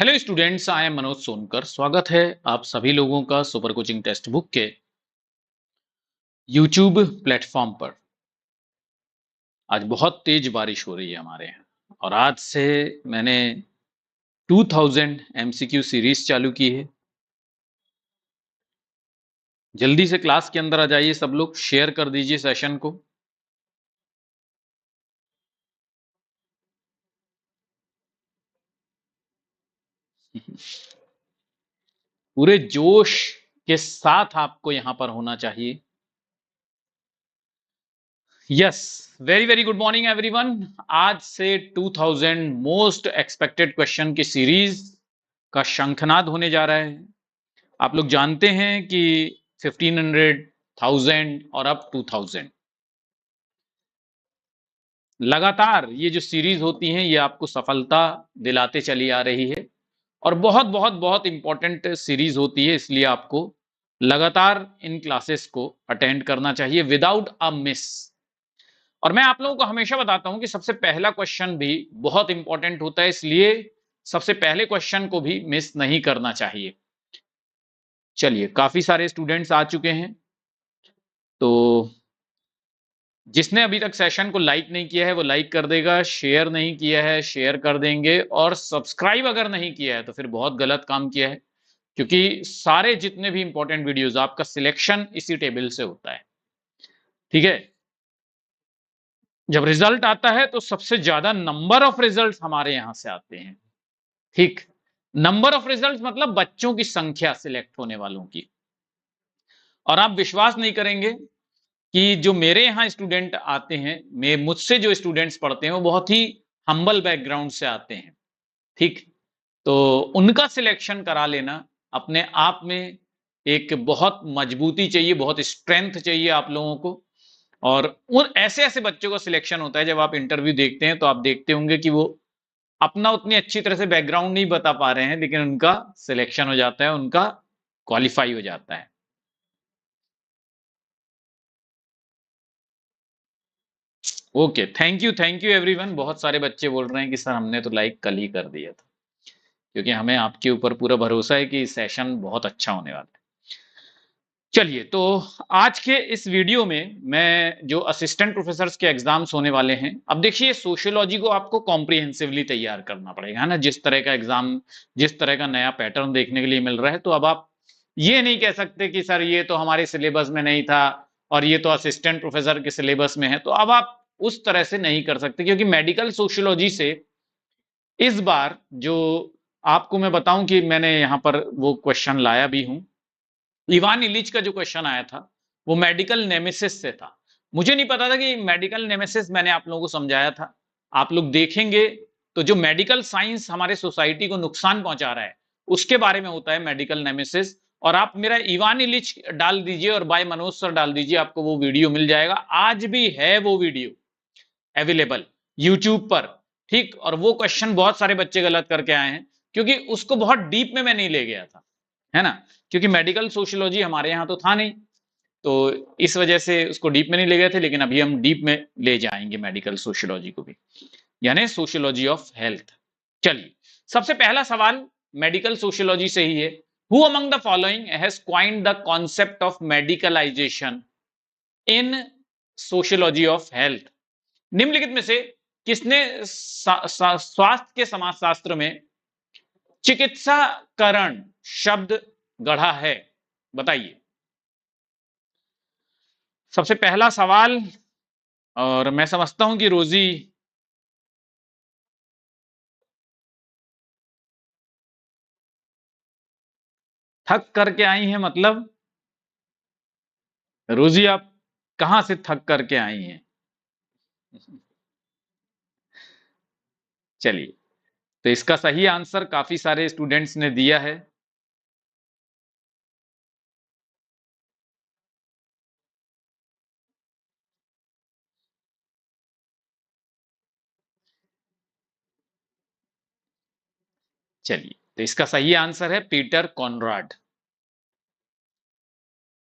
Hello students, I am Manoj Sonkar. स्वागत है आप सभी लोगों का सुपर कोचिंग टेक्स्ट बुक के यूट्यूब प्लेटफॉर्म पर। आज बहुत तेज बारिश हो रही है हमारे यहाँ और आज से मैंने 2000 एमसीक्यू सीरीज चालू की है। जल्दी से क्लास के अंदर आ जाइए, सब लोग शेयर कर दीजिए सेशन को। पूरे जोश के साथ आपको यहां पर होना चाहिए। Yes, very very good morning everyone. आज से 2000 मोस्ट एक्सपेक्टेड क्वेश्चन की सीरीज का शंखनाद होने जा रहा है। आप लोग जानते हैं कि 1500, 1000 और अब 2000 लगातार ये जो सीरीज होती हैं ये आपको सफलता दिलाते चली आ रही है और बहुत बहुत बहुत इंपॉर्टेंट सीरीज होती है, इसलिए आपको लगातार इन क्लासेस को अटेंड करना चाहिए विदाउट अ मिस। और मैं आप लोगों को हमेशा बताता हूं कि सबसे पहला क्वेश्चन भी बहुत इंपॉर्टेंट होता है, इसलिए सबसे पहले क्वेश्चन को भी मिस नहीं करना चाहिए। चलिए, काफी सारे स्टूडेंट्स आ चुके हैं, तो जिसने अभी तक सेशन को लाइक नहीं किया है वो लाइक कर देगा, शेयर नहीं किया है शेयर कर देंगे, और सब्सक्राइब अगर नहीं किया है तो फिर बहुत गलत काम किया है, क्योंकि सारे जितने भी इंपॉर्टेंट वीडियोस आपका सिलेक्शन इसी टेबल से होता है। ठीक है, जब रिजल्ट आता है तो सबसे ज्यादा नंबर ऑफ रिजल्ट हमारे यहां से आते हैं। ठीक, नंबर ऑफ रिजल्ट मतलब बच्चों की संख्या सिलेक्ट होने वालों की। और आप विश्वास नहीं करेंगे कि जो मेरे यहाँ स्टूडेंट आते हैं, मैं मुझसे जो स्टूडेंट्स पढ़ते हैं वो बहुत ही हम्बल बैकग्राउंड से आते हैं। ठीक, तो उनका सिलेक्शन करा लेना अपने आप में एक बहुत मजबूती चाहिए, बहुत स्ट्रेंथ चाहिए आप लोगों को। और उन ऐसे ऐसे बच्चों का सिलेक्शन होता है, जब आप इंटरव्यू देखते हैं तो आप देखते होंगे कि वो अपना उतनी अच्छी तरह से बैकग्राउंड नहीं बता पा रहे हैं, लेकिन उनका सिलेक्शन हो जाता है, उनका क्वालिफाई हो जाता है। Okay, thank you everyone. बहुत सारे बच्चे बोल रहे हैं कि सर हमने तो लाइक कल ही कर दिया था, क्योंकि हमें आपके ऊपर पूरा भरोसा है कि सेशन बहुत अच्छा होने वाला है। चलिए, तो आज के इस वीडियो में मैं जो असिस्टेंट प्रोफेसर्स के एग्जाम्स होने वाले हैं, अब देखिए सोशियोलॉजी को आपको कॉम्प्रिहेंसिवली तैयार करना पड़ेगा, है ना। जिस तरह का एग्जाम, जिस तरह का नया पैटर्न देखने के लिए मिल रहा है, तो अब आप ये नहीं कह सकते कि सर ये तो हमारे सिलेबस में नहीं था और ये तो असिस्टेंट प्रोफेसर के सिलेबस में है, तो अब आप उस तरह से नहीं कर सकते, क्योंकि मेडिकल सोशियोलॉजी से इस बार जो आपको मैं बताऊं कि मैंने यहां पर वो क्वेश्चन लाया भी हूं। इवान इलिच का जो क्वेश्चन आया था वो मेडिकल नेमेसिस से था। मुझे नहीं पता था कि मेडिकल नेमेसिस मैंने आप लोगों को समझाया था। आप लोग देखेंगे तो जो मेडिकल साइंस हमारे सोसाइटी को नुकसान पहुंचा रहा है उसके बारे में होता है मेडिकल नेमेसिस। और आप मेरा इवान इलिच डाल दीजिए और बाय मनोज सर डाल दीजिए, आपको वो वीडियो मिल जाएगा। आज भी है वो वीडियो अवेलेबल यूट्यूब पर। ठीक, और वो क्वेश्चन बहुत सारे बच्चे गलत करके आए हैं, क्योंकि उसको बहुत डीप में मैं नहीं ले गया था, है ना। क्योंकि मेडिकल सोशियोलॉजी हमारे यहाँ तो था नहीं, तो इस वजह से उसको डीप में नहीं ले गए थे, लेकिन अभी हम डीप में ले जाएंगे मेडिकल सोशियोलॉजी को भी, यानी सोशियोलॉजी ऑफ हेल्थ। चलिए, सबसे पहला सवाल मेडिकल सोशियोलॉजी से ही है। Who among the following has coined the concept of medicalization in sociology of health. निम्नलिखित में से किसने स्वास्थ्य के समाजशास्त्र में चिकित्साकरण शब्द गढ़ा है, बताइए। सबसे पहला सवाल, और मैं समझता हूं कि रोजी थक करके आई हैं, मतलब रोजी आप कहां से थक करके आई हैं? चलिए, तो इसका सही आंसर काफी सारे स्टूडेंट्स ने दिया है। चलिए, तो इसका सही आंसर है पीटर कॉनराड।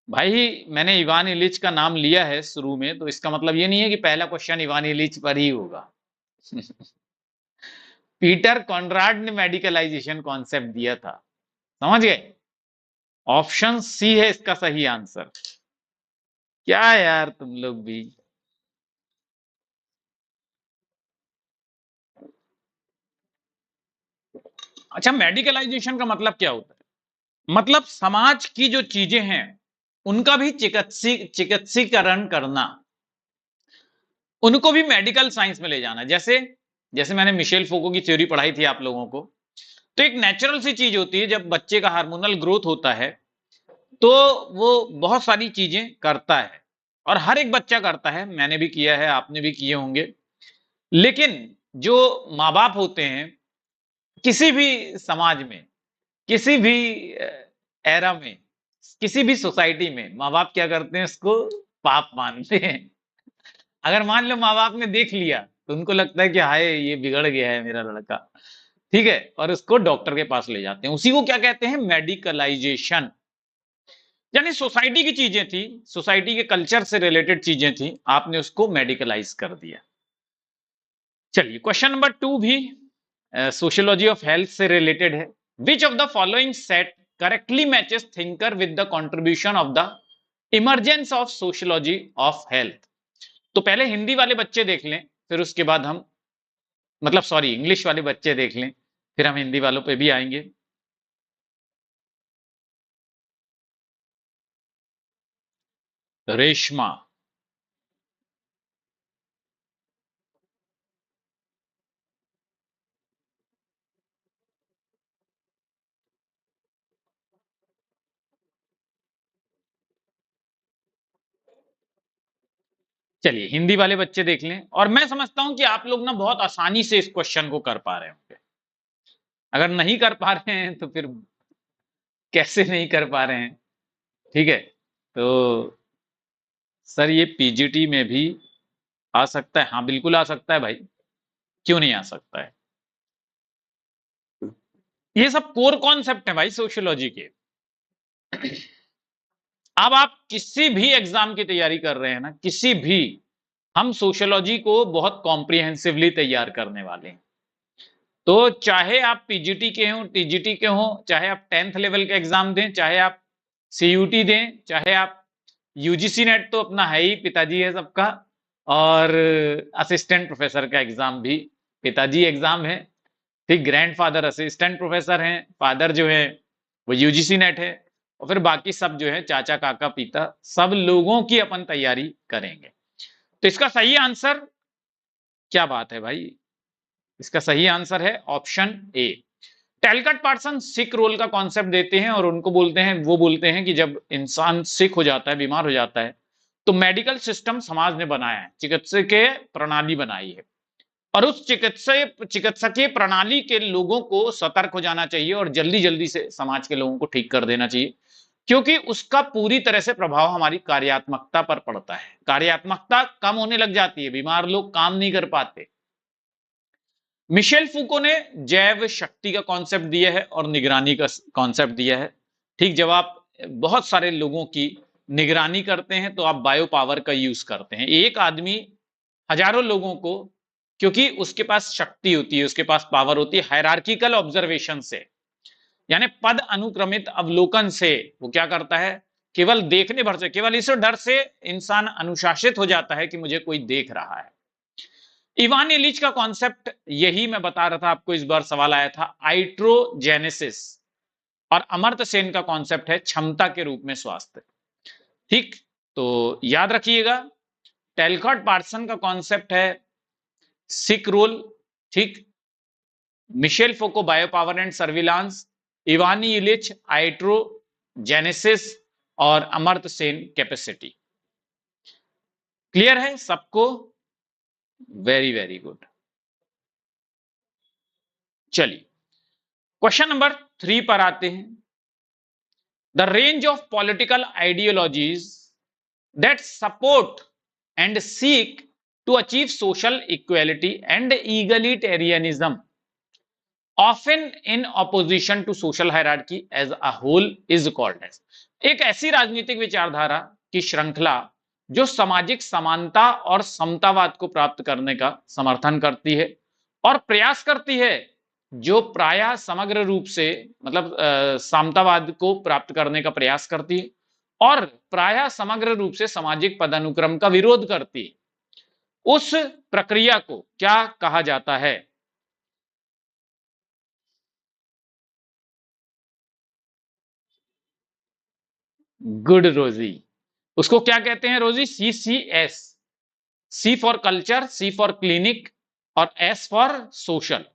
भाई, मैंने इवान इलिच का नाम लिया है शुरू में, तो इसका मतलब ये नहीं है कि पहला क्वेश्चन इवान इलिच पर ही होगा। पीटर कॉनराड ने मेडिकलाइजेशन कॉन्सेप्ट दिया था, समझ गए? ऑप्शन सी है इसका सही आंसर। क्या यार तुम लोग भी। अच्छा, मेडिकलाइजेशन का मतलब क्या होता है? मतलब समाज की जो चीजें हैं उनका भी चिकित्सीकरण करना, उनको भी मेडिकल साइंस में ले जाना। जैसे जैसे मैंने मिशेल फोको की थ्योरी पढ़ाई थी आप लोगों को, तो एक नेचुरल सी चीज होती है, जब बच्चे का हार्मोनल ग्रोथ होता है तो वो बहुत सारी चीजें करता है, और हर एक बच्चा करता है, मैंने भी किया है, आपने भी किए होंगे। लेकिन जो माँ बाप होते हैं किसी भी समाज में, किसी भी एरा में, किसी भी सोसाइटी में, माँ बाप क्या करते हैं, उसको पाप मानते हैं। अगर मान लो माँ बाप ने देख लिया तो उनको लगता है कि हाय ये बिगड़ गया है मेरा लड़का, ठीक है, और उसको डॉक्टर के पास ले जाते हैं। उसी को क्या कहते हैं, मेडिकलाइजेशन। यानी सोसाइटी की चीजें थी, सोसाइटी के कल्चर से रिलेटेड चीजें थी, आपने उसको मेडिकलाइज कर दिया। चलिए क्वेश्चन नंबर 2 भी सोशियोलॉजी ऑफ हेल्थ से रिलेटेड है। Which of the following set correctly matches thinker with the contribution of the emergence of sociology of health. तो पहले हिंदी वाले बच्चे देख लें, फिर उसके बाद हम, मतलब सॉरी, इंग्लिश वाले बच्चे देख लें, फिर हम हिंदी वालों पे भी आएंगे। रेशमा। चलिए हिंदी वाले बच्चे देख लें, और मैं समझता हूं कि आप लोग ना बहुत आसानी से इस क्वेश्चन को कर पा रहे होंगे। अगर नहीं कर पा रहे हैं तो फिर कैसे नहीं कर पा रहे हैं, ठीक है? तो सर ये पीजीटी में भी आ सकता है? हाँ बिल्कुल आ सकता है भाई, क्यों नहीं आ सकता है? ये सब कोर कॉन्सेप्ट है भाई सोशियोलॉजी के। अब आप किसी भी एग्जाम की तैयारी कर रहे हैं ना, किसी भी, हम सोशियोलॉजी को बहुत कॉम्प्रिहेंसिवली तैयार करने वाले हैं। तो चाहे आप पीजीटी के हो, टीजीटी के हो, चाहे आप 10th लेवल का एग्जाम दें, चाहे आप सीयूटी दें, चाहे आप यूजीसी नेट तो अपना है ही, पिताजी है सबका, और असिस्टेंट प्रोफेसर का एग्जाम भी पिताजी एग्जाम है, ठीक। ग्रैंडफादर असिस्टेंट प्रोफेसर हैं, फादर जो है वो यूजीसी नेट है, और फिर बाकी सब जो है चाचा काका पिता, सब लोगों की अपन तैयारी करेंगे। तो इसका सही आंसर, क्या बात है भाई, इसका सही आंसर है option A. Talcott Parsons sick role का कॉन्सेप्ट देते हैं, और उनको बोलते हैं, वो बोलते हैं कि जब इंसान सिक हो जाता है, बीमार हो जाता है, तो मेडिकल सिस्टम समाज ने बनाया है, चिकित्सकीय प्रणाली बनाई है, और उस चिकित्सकीय प्रणाली के लोगों को सतर्क हो जाना चाहिए और जल्दी जल्दी से समाज के लोगों को ठीक कर देना चाहिए, क्योंकि उसका पूरी तरह से प्रभाव हमारी कार्यात्मकता पर पड़ता है। कार्यात्मकता कम होने लग जाती है, बीमार लोग काम नहीं कर पाते। मिशेल फूको ने जैव शक्ति का कॉन्सेप्ट दिया है और निगरानी का कॉन्सेप्ट दिया है, ठीक। जब आप बहुत सारे लोगों की निगरानी करते हैं तो आप बायो पावर का यूज करते हैं। एक आदमी हजारों लोगों को, क्योंकि उसके पास शक्ति होती है, उसके पास पावर होती है, हायरार्किकल ऑब्जर्वेशन से, यानी पद अनुक्रमित अवलोकन से, वो क्या करता है, केवल देखने भर से, केवल इस डर से इंसान अनुशासित हो जाता है कि मुझे कोई देख रहा है। इवान इलिच का कॉन्सेप्ट यही मैं बता रहा था आपको, इस बार सवाल आया था, आइट्रोजेनेसिस। और अमर्त्य सेन का कॉन्सेप्ट है क्षमता के रूप में स्वास्थ्य, ठीक। तो याद रखिएगा, टेलकॉट पार्सन का कॉन्सेप्ट है सिक रोल, ठीक। Michel Foucault bio power and surveillance, Ivan Illich iatrogenesis, और अमर्त्य सेन कैपेसिटी। क्लियर है सबको? Very very good. चलिए क्वेश्चन नंबर 3 पर आते हैं। The range of political ideologies that support and seek to achieve social equality and egalitarianism often in opposition to social hierarchy as a whole is called as। एक ऐसी राजनीतिक विचारधारा की श्रृंखला जो सामाजिक समानता और समतावाद को प्राप्त करने का समर्थन करती है और प्रयास करती है जो प्रायः समग्र रूप से मतलब समतावाद को प्राप्त करने का प्रयास करती है और प्रायः समग्र रूप से सामाजिक पदानुक्रम का विरोध करती है, उस प्रक्रिया को क्या कहा जाता है? गुड रोजी। उसको क्या कहते हैं रोजी? CCS। C for culture, C for clinic और S for social.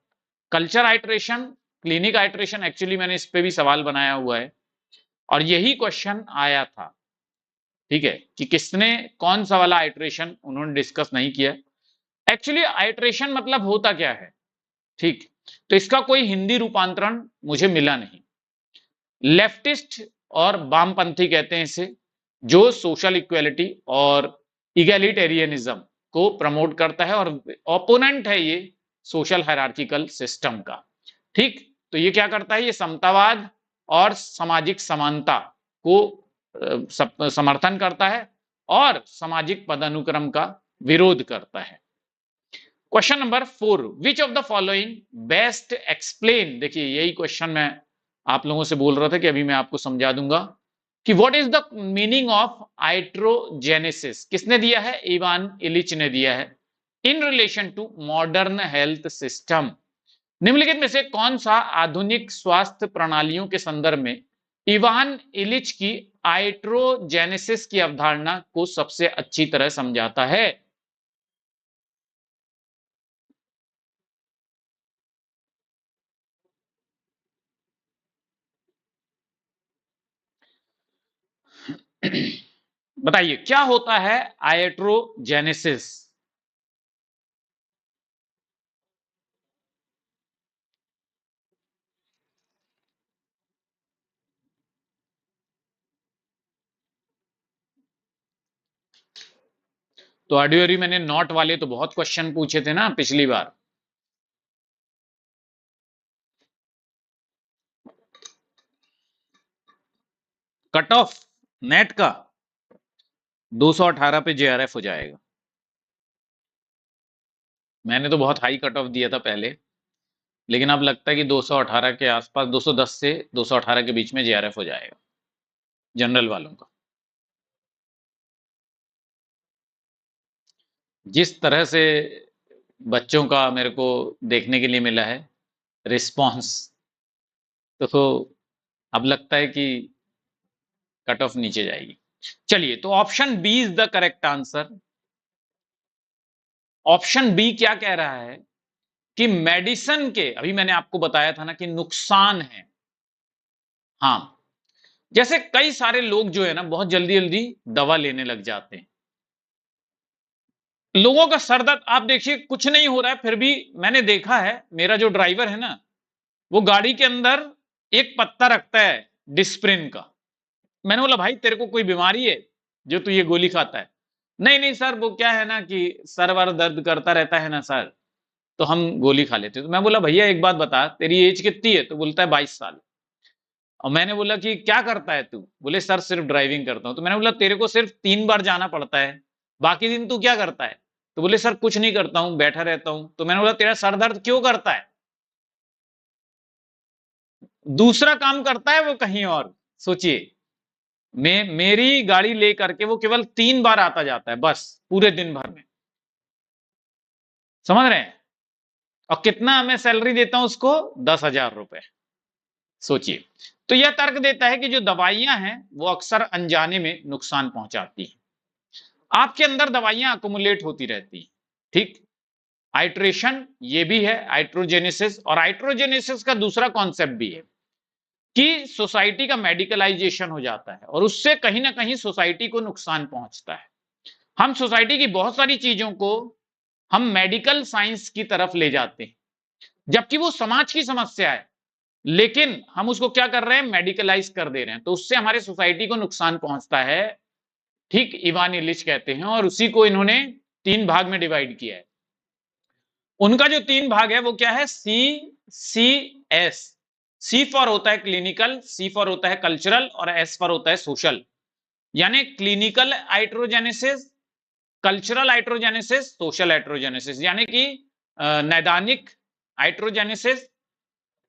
Culture iteration, clinic iteration, actually मैंने इस पे भी सवाल बनाया हुआ है और यही क्वेश्चन आया था, ठीक है, कि किसने कौन सा वाला आइट्रेशन उन्होंने डिस्कस नहीं किया। एक्चुअली आइट्रेशन मतलब होता क्या है, ठीक, तो इसका कोई हिंदी रूपांतरण मुझे मिला नहीं। लेफ्टिस्ट और वामपंथी कहते हैं इसे, जो सोशल इक्वेलिटी और इगैलिटेरियनिज्म को प्रमोट करता है और ओपोनेंट है ये सोशल हायरार्किकल सिस्टम का, ठीक। तो ये क्या करता है? ये समतावाद और सामाजिक समानता को समर्थन करता है और सामाजिक पदानुक्रम का विरोध करता है। Question number 4, which of the following best explain, देखिए यही क्वेश्चन मैं आप लोगों से बोल रहा था कि अभी मैं आपको समझा दूंगा कि what is the meaning of iatrogenesis. किसने दिया है? इवान इलिच ने दिया है। In relation to modern health system, निम्नलिखित में से कौन सा आधुनिक स्वास्थ्य प्रणालियों के संदर्भ में इवान इलिच की आइट्रोजेनेसिस की अवधारणा को सबसे अच्छी तरह समझाता है? बताइए क्या होता है आइट्रोजेनेसिस? तो ऑडियोरी मैंने नॉट वाले तो बहुत क्वेश्चन पूछे थे ना पिछली बार। कट ऑफ नेट का 218 पे JRF हो जाएगा। मैंने तो बहुत हाई कट ऑफ दिया था पहले, लेकिन अब लगता है कि 218 के आसपास, 210 से 218 के बीच में JRF हो जाएगा जनरल वालों का। जिस तरह से बच्चों का मेरे को देखने के लिए मिला है रिस्पॉन्स, तो अब लगता है कि कट ऑफ नीचे जाएगी। चलिए, तो option B is the correct answer. Option B क्या कह रहा है कि मेडिसिन के, अभी मैंने आपको बताया था ना कि नुकसान है। हाँ, जैसे कई सारे लोग जो है ना बहुत जल्दी जल्दी दवा लेने लग जाते हैं। लोगों का सर दर्द, आप देखिए कुछ नहीं हो रहा है, फिर भी मैंने देखा है, मेरा जो ड्राइवर है ना, वो गाड़ी के अंदर एक पत्ता रखता है डिस्प्रिन का। मैंने बोला भाई तेरे को कोई बीमारी है जो तू ये गोली खाता है? नहीं नहीं सर, वो क्या है ना कि सर वर दर्द करता रहता है ना सर, तो हम गोली खा लेते। तो मैं बोला भैया एक बात बता, तेरी एज कितनी है? तो बोलता है 22 साल। और मैंने बोला कि क्या करता है तू? बोले सर सिर्फ ड्राइविंग करता हूं। तो मैंने बोला तेरे को सिर्फ 3 बार जाना पड़ता है, बाकी दिन तू क्या करता है? तो बोले सर कुछ नहीं करता हूं, बैठा रहता हूं। तो मैंने बोला तेरा सर दर्द क्यों करता है? दूसरा काम करता है वो कहीं और। सोचिए, मेरी गाड़ी लेकर के वो केवल 3 बार आता जाता है बस पूरे दिन भर में, समझ रहे हैं? और कितना मैं सैलरी देता हूं उसको? 10,000 रुपए। सोचिए, तो यह तर्क देता है कि जो दवाइयां हैं वो अक्सर अनजाने में नुकसान पहुंचाती हैं। आपके अंदर दवाइयां अकुमुलेट होती रहती हैं, ठीक। आइट्रेशन ये भी है, आइट्रोजेनेसिस, और आइट्रोजेनेसिस का दूसरा कॉन्सेप्ट भी है कि सोसाइटी का मेडिकलाइजेशन हो जाता है और उससे कहीं ना कहीं सोसाइटी को नुकसान पहुंचता है। हम सोसाइटी की बहुत सारी चीजों को हम मेडिकल साइंस की तरफ ले जाते हैं, जबकि वो समाज की समस्या है, लेकिन हम उसको क्या कर रहे हैं? मेडिकलाइज कर दे रहे हैं, तो उससे हमारे सोसाइटी को नुकसान पहुंचता है, ठीक। इवान इलिच कहते हैं, और उसी को इन्होंने 3 भाग में डिवाइड किया है। उनका जो 3 भाग है वो क्या है? CCS। C फॉर होता है क्लिनिकल, C फॉर होता है कल्चरल और S फॉर होता है सोशल। यानी क्लिनिकल हाइड्रोजेनेसिस, कल्चरल हाइड्रोजेनेसिस, सोशल हाइड्रोजेनेसिस, यानी कि नैदानिक हाइड्रोजेनेसिस,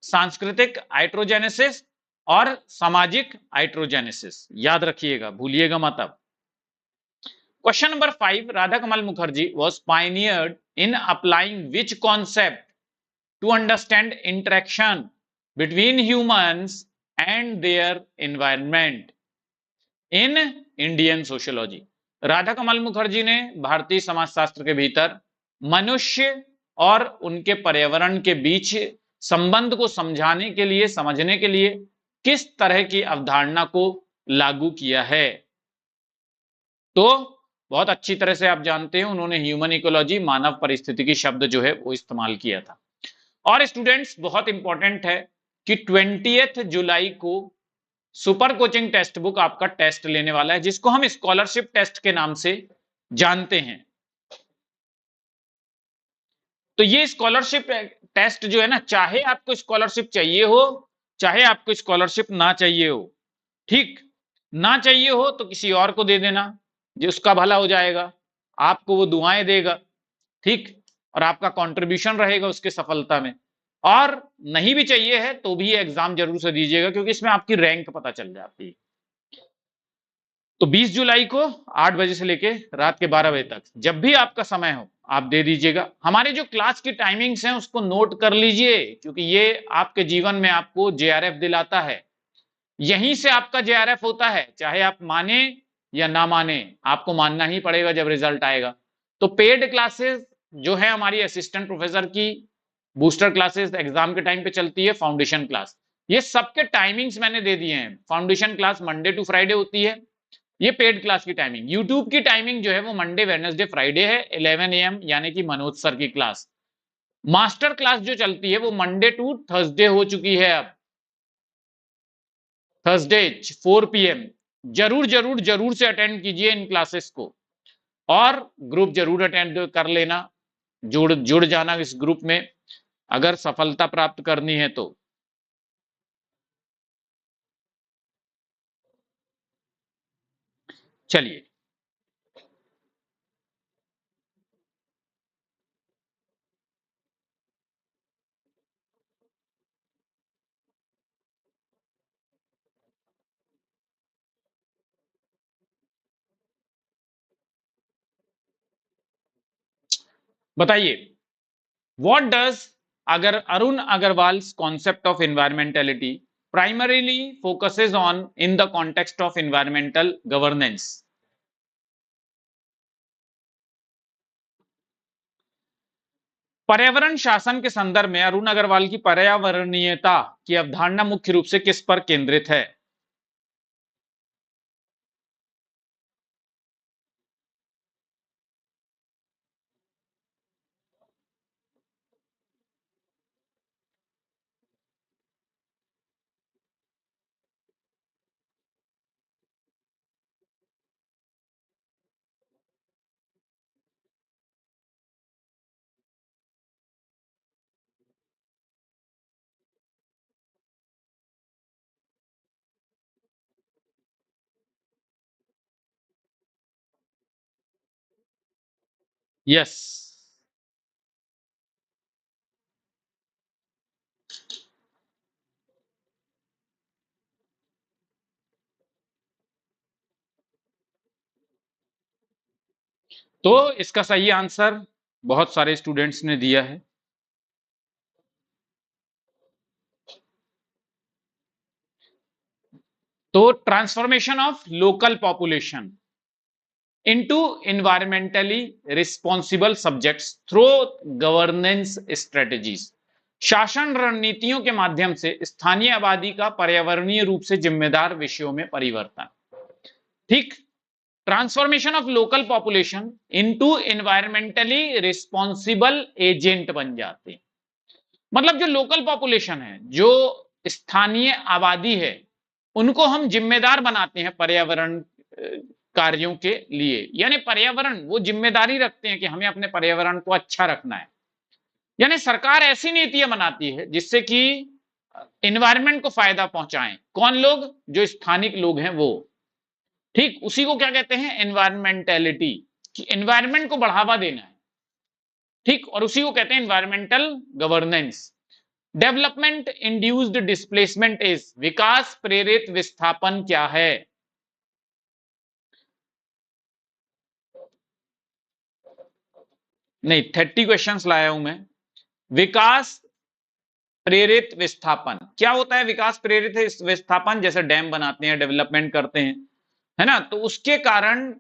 सांस्कृतिक हाइड्रोजेनेसिस और सामाजिक हाइड्रोजेनेसिस। याद रखिएगा, भूलिएगा मत अब। Question number 5, Radha Kamal Mukherjee was pioneered in applying which concept to understand interaction between humans and their environment in Indian sociology। Radha Kamal Mukherjee ने भारतीय समाजशास्त्र के भीतर मनुष्य और उनके पर्यावरण के बीच संबंध को समझाने के लिए, समझने के लिए किस तरह की अवधारणा को लागू किया है। तो बहुत अच्छी तरह से आप जानते हैं, उन्होंने ह्यूमन इकोलॉजी, मानव परिस्थितिकी शब्द जो है वो इस्तेमाल किया था। और स्टूडेंट्स बहुत इंपॉर्टेंट है कि 20 जुलाई को सुपर कोचिंग टेक्स्ट बुक आपका टेस्ट लेने वाला है, जिसको हम स्कॉलरशिप टेस्ट के नाम से जानते हैं। तो ये स्कॉलरशिप टेस्ट जो है ना, चाहे आपको स्कॉलरशिप चाहिए हो, चाहे आपको स्कॉलरशिप ना चाहिए हो, ठीक, ना चाहिए हो तो किसी और को दे देना, जिसका भला हो जाएगा, आपको वो दुआएं देगा, ठीक, और आपका कंट्रीब्यूशन रहेगा उसके सफलता में। और नहीं भी चाहिए है तो भी एग्जाम जरूर से दीजिएगा, क्योंकि इसमें आपकी रैंक पता चल जाती है। तो 20 जुलाई को 8 बजे से लेके रात के 12 बजे तक, जब भी आपका समय हो आप दे दीजिएगा। हमारे जो क्लास की टाइमिंग्स हैं उसको नोट कर लीजिए, क्योंकि ये आपके जीवन में आपको जेआरएफ दिलाता है। यहीं से आपका जेआरएफ होता है, चाहे आप माने या ना माने, आपको मानना ही पड़ेगा जब रिजल्ट आएगा। तो पेड क्लासेस जो है हमारी असिस्टेंट प्रोफेसर की, बूस्टर क्लासेस एग्जाम के टाइम पे चलती है, फाउंडेशन क्लास, ये सबके टाइमिंग्स मैंने दे दिए हैं। Foundation class Monday to Friday होती है, ये पेड क्लास की टाइमिंग। यूट्यूब की टाइमिंग जो है वो मंडे वेडनेसडे फ्राइडे है 11 AM, यानी कि मनोज सर की क्लास। मास्टर क्लास जो चलती है वो मंडे टू थर्सडे हो चुकी है, अब थर्सडे 4 PM। जरूर जरूर जरूर से अटेंड कीजिए इन क्लासेस को, और ग्रुप जरूर अटेंड कर लेना, जुड़ जाना इस ग्रुप में अगर सफलता प्राप्त करनी है तो। चलिए, बताइए, व्हाट डज अगर Arun Agrawal's concept of environmentality primarily focuses on in the context of environmental governance। पर्यावरण शासन के संदर्भ में अरुण अग्रवाल की पर्यावरणीयता की अवधारणा मुख्य रूप से किस पर केंद्रित है? यस, तो इसका सही आंसर बहुत सारे स्टूडेंट्स ने दिया है। तो transformation of local population into environmentally responsible subjects through governance strategies। शासन रणनीतियों के माध्यम से स्थानीय आबादी का पर्यावरणीय रूप से जिम्मेदार विषयों में परिवर्तन, ठीक। Transformation of local population into environmentally responsible agent बन जाते हैं। मतलब जो लोकल पॉपुलेशन है, जो स्थानीय आबादी है, उनको हम जिम्मेदार बनाते हैं पर्यावरण कार्यों के लिए, यानी पर्यावरण वो जिम्मेदारी रखते हैं कि हमें अपने पर्यावरण को अच्छा रखना है। यानी सरकार ऐसी नीतियां बनाती है जिससे कि एनवायरनमेंट को फायदा पहुंचाएं। कौन लोग? जो स्थानिक लोग हैं वो, ठीक। उसी को क्या कहते हैं? एनवायरमेंटेलिटी, कि एनवायरनमेंट को बढ़ावा देना है, ठीक। और उसी को कहते हैं environmental governance. Development induced displacement is, विकास प्रेरित विस्थापन क्या है? नहीं, 30 क्वेश्चंस लाया हूं मैं। विकास प्रेरित विस्थापन क्या होता है? विकास प्रेरित विस्थापन जैसे डैम बनाते हैं, डेवलपमेंट करते हैं, है ना, तो उसके कारण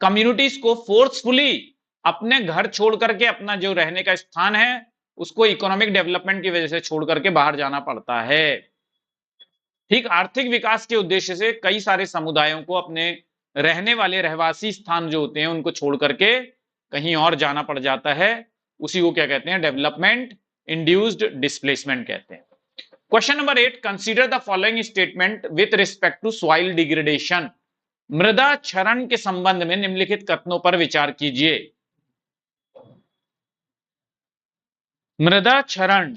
कम्युनिटीज को फोर्सफुली अपने घर छोड़ करके, अपना जो रहने का स्थान है उसको इकोनॉमिक डेवलपमेंट की वजह से छोड़ करके बाहर जाना पड़ता है। ठीक, आर्थिक विकास के उद्देश्य से कई सारे समुदायों को अपने रहने वाले रहवासी स्थान जो होते हैं उनको छोड़ करके कहीं और जाना पड़ जाता है। उसी को क्या कहते हैं? डेवलपमेंट इंड्यूस्ड डिस्प्लेसमेंट कहते हैं। Question number 8, consider the following statement with respect to soil degradation. मृदा क्षरण के संबंध में निम्नलिखित कथनों पर विचार कीजिए। मृदा क्षरण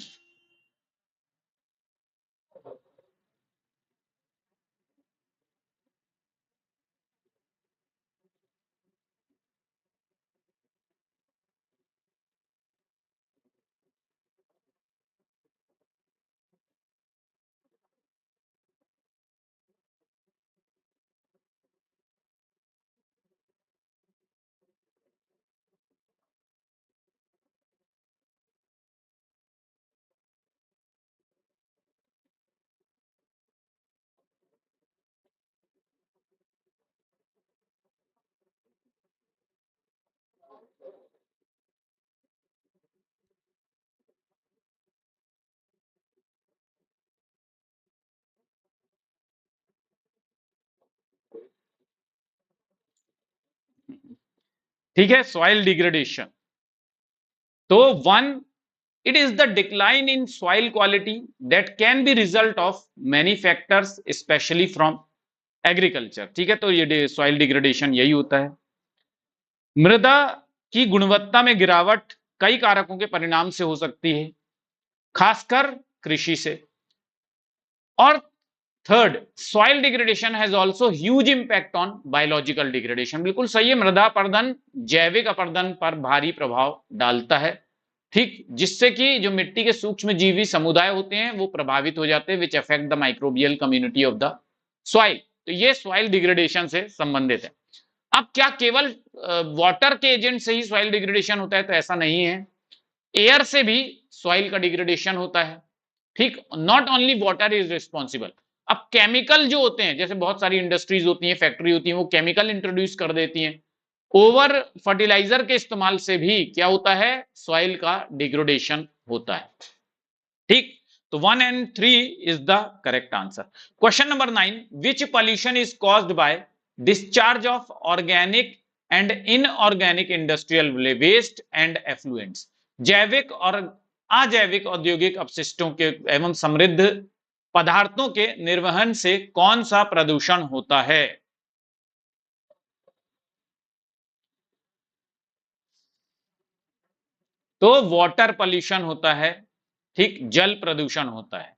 ठीक है, सॉइल डिग्रेडेशन। तो 1, it is the decline in soil quality that can be result of many factors especially from agriculture। ठीक है, तो ये सॉइल डिग्रेडेशन यही होता है। मृदा की गुणवत्ता में गिरावट कई कारकों के परिणाम से हो सकती है, खासकर कृषि से। और third, soil degradation has also huge impact on biological degradation. बिल्कुल सही है, मृदा अपरदन जैविक अपरदन पर भारी प्रभाव डालता है। ठीक, जिससे कि जो मिट्टी के सूक्ष्म जीवी समुदाय होते हैं वो प्रभावित हो जाते हैं, which affect the microbial community of the soil. तो ये सॉइल डिग्रेडेशन से संबंधित है। अब क्या केवल वाटर के एजेंट से ही सॉइल डिग्रेडेशन होता है? तो ऐसा नहीं है, एयर से भी सॉइल का डिग्रेडेशन होता है। ठीक, not only water is responsible. अब केमिकल जो होते हैं, जैसे बहुत सारी इंडस्ट्रीज होती हैं, फैक्ट्री होती हैं, वो केमिकल इंट्रोड्यूस कर देती हैं। ओवर फर्टिलाइजर के इस्तेमाल से भी क्या होता है? सॉइल का डिग्रेडेशन होता है। ठीक, तो 1 and 3 is the correct answer. Question number 9, which pollution is caused by discharge of organic and inorganic industrial waste and effluents. जैविक और अजैविक औद्योगिक अपशिष्टों के एवं समृद्ध पदार्थों के निर्वहन से कौन सा प्रदूषण होता है? तो वाटर पॉल्यूशन होता है। ठीक, जल प्रदूषण होता है।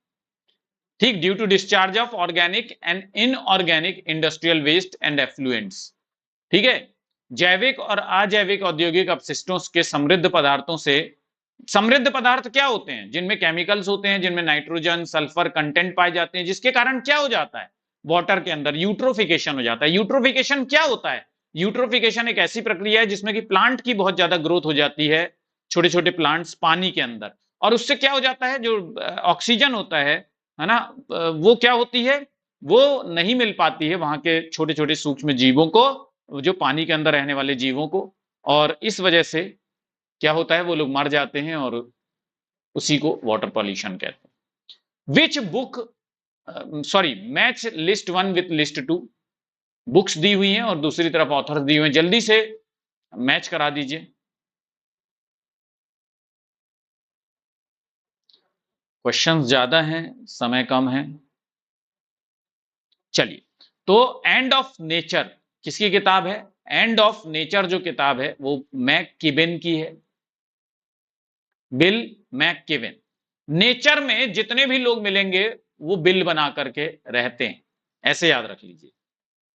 ठीक, due to discharge of organic and inorganic industrial waste and effluents. ठीक है, जैविक और अजैविक औद्योगिक अपशिष्टों के समृद्ध पदार्थों से। समृद्ध पदार्थ क्या होते हैं? जिनमें केमिकल्स होते हैं, जिनमें नाइट्रोजन सल्फर कंटेंट पाए जाते हैं, जिसके कारण क्या हो जाता है? वाटर के अंदर यूट्रोफिकेशन हो जाता है। यूट्रोफिकेशन क्या होता है? यूट्रोफिकेशन एक ऐसी प्रक्रिया है जिसमें कि प्लांट की बहुत ज्यादा ग्रोथ हो जाती है, छोटे छोटे प्लांट्स पानी के अंदर, और उससे क्या हो जाता है? जो ऑक्सीजन होता है ना, वो क्या होती है? वो नहीं मिल पाती है वहां के छोटे छोटे सूक्ष्म जीवों को, जो पानी के अंदर रहने वाले जीवों को, और इस वजह से क्या होता है? वो लोग मर जाते हैं, और उसी को वाटर पॉल्यूशन कहते हैं। Which book, sorry, match list 1 with list 2। Books दी हुई हैं और दूसरी तरफ ऑथर्स दी हुए हैं, जल्दी से मैच करा दीजिए। क्वेश्चंस ज्यादा हैं, समय कम है। चलिए, तो एंड ऑफ नेचर किसकी किताब है? एंड ऑफ नेचर जो किताब है वो मैककिबन की है, बिल मैककिबन। नेचर में जितने भी लोग मिलेंगे वो बिल बना करके रहते हैं, ऐसे याद रख लीजिए।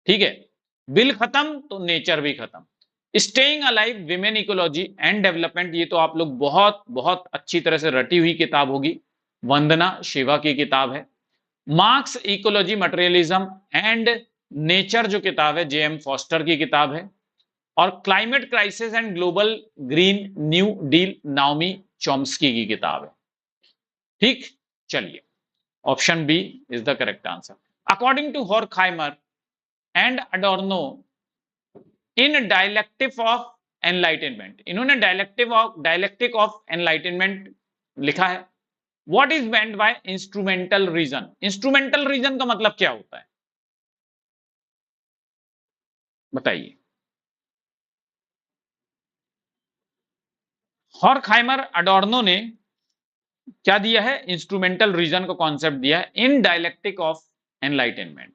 ठीक है, बिल खत्म तो नेचर भी खत्म। Staying alive women ecology and development, ये तो आप लोग बहुत बहुत अच्छी तरह से रटी हुई किताब होगी। वंदना शिवा की किताब है। Marx ecology materialism and nature जो किताब है जेएम फॉस्टर की किताब है। और climate crisis and global green new deal Naomi Chomsky की किताब है। ठीक, चलिए, option B is the correct answer. According to Horkheimer and Adorno in dialectic of enlightenment, इन्होंने डायलेक्टिक ऑफ एनलाइटनमेंट लिखा है। What is meant by instrumental reason? Instrumental reason का मतलब क्या होता है, बताइए। हॉर्खहाइमर अडोर्नो ने क्या दिया है? इंस्ट्रूमेंटल रीजन का कॉन्सेप्ट दिया है इन डायलेक्टिक ऑफ एनलाइटनमेंट।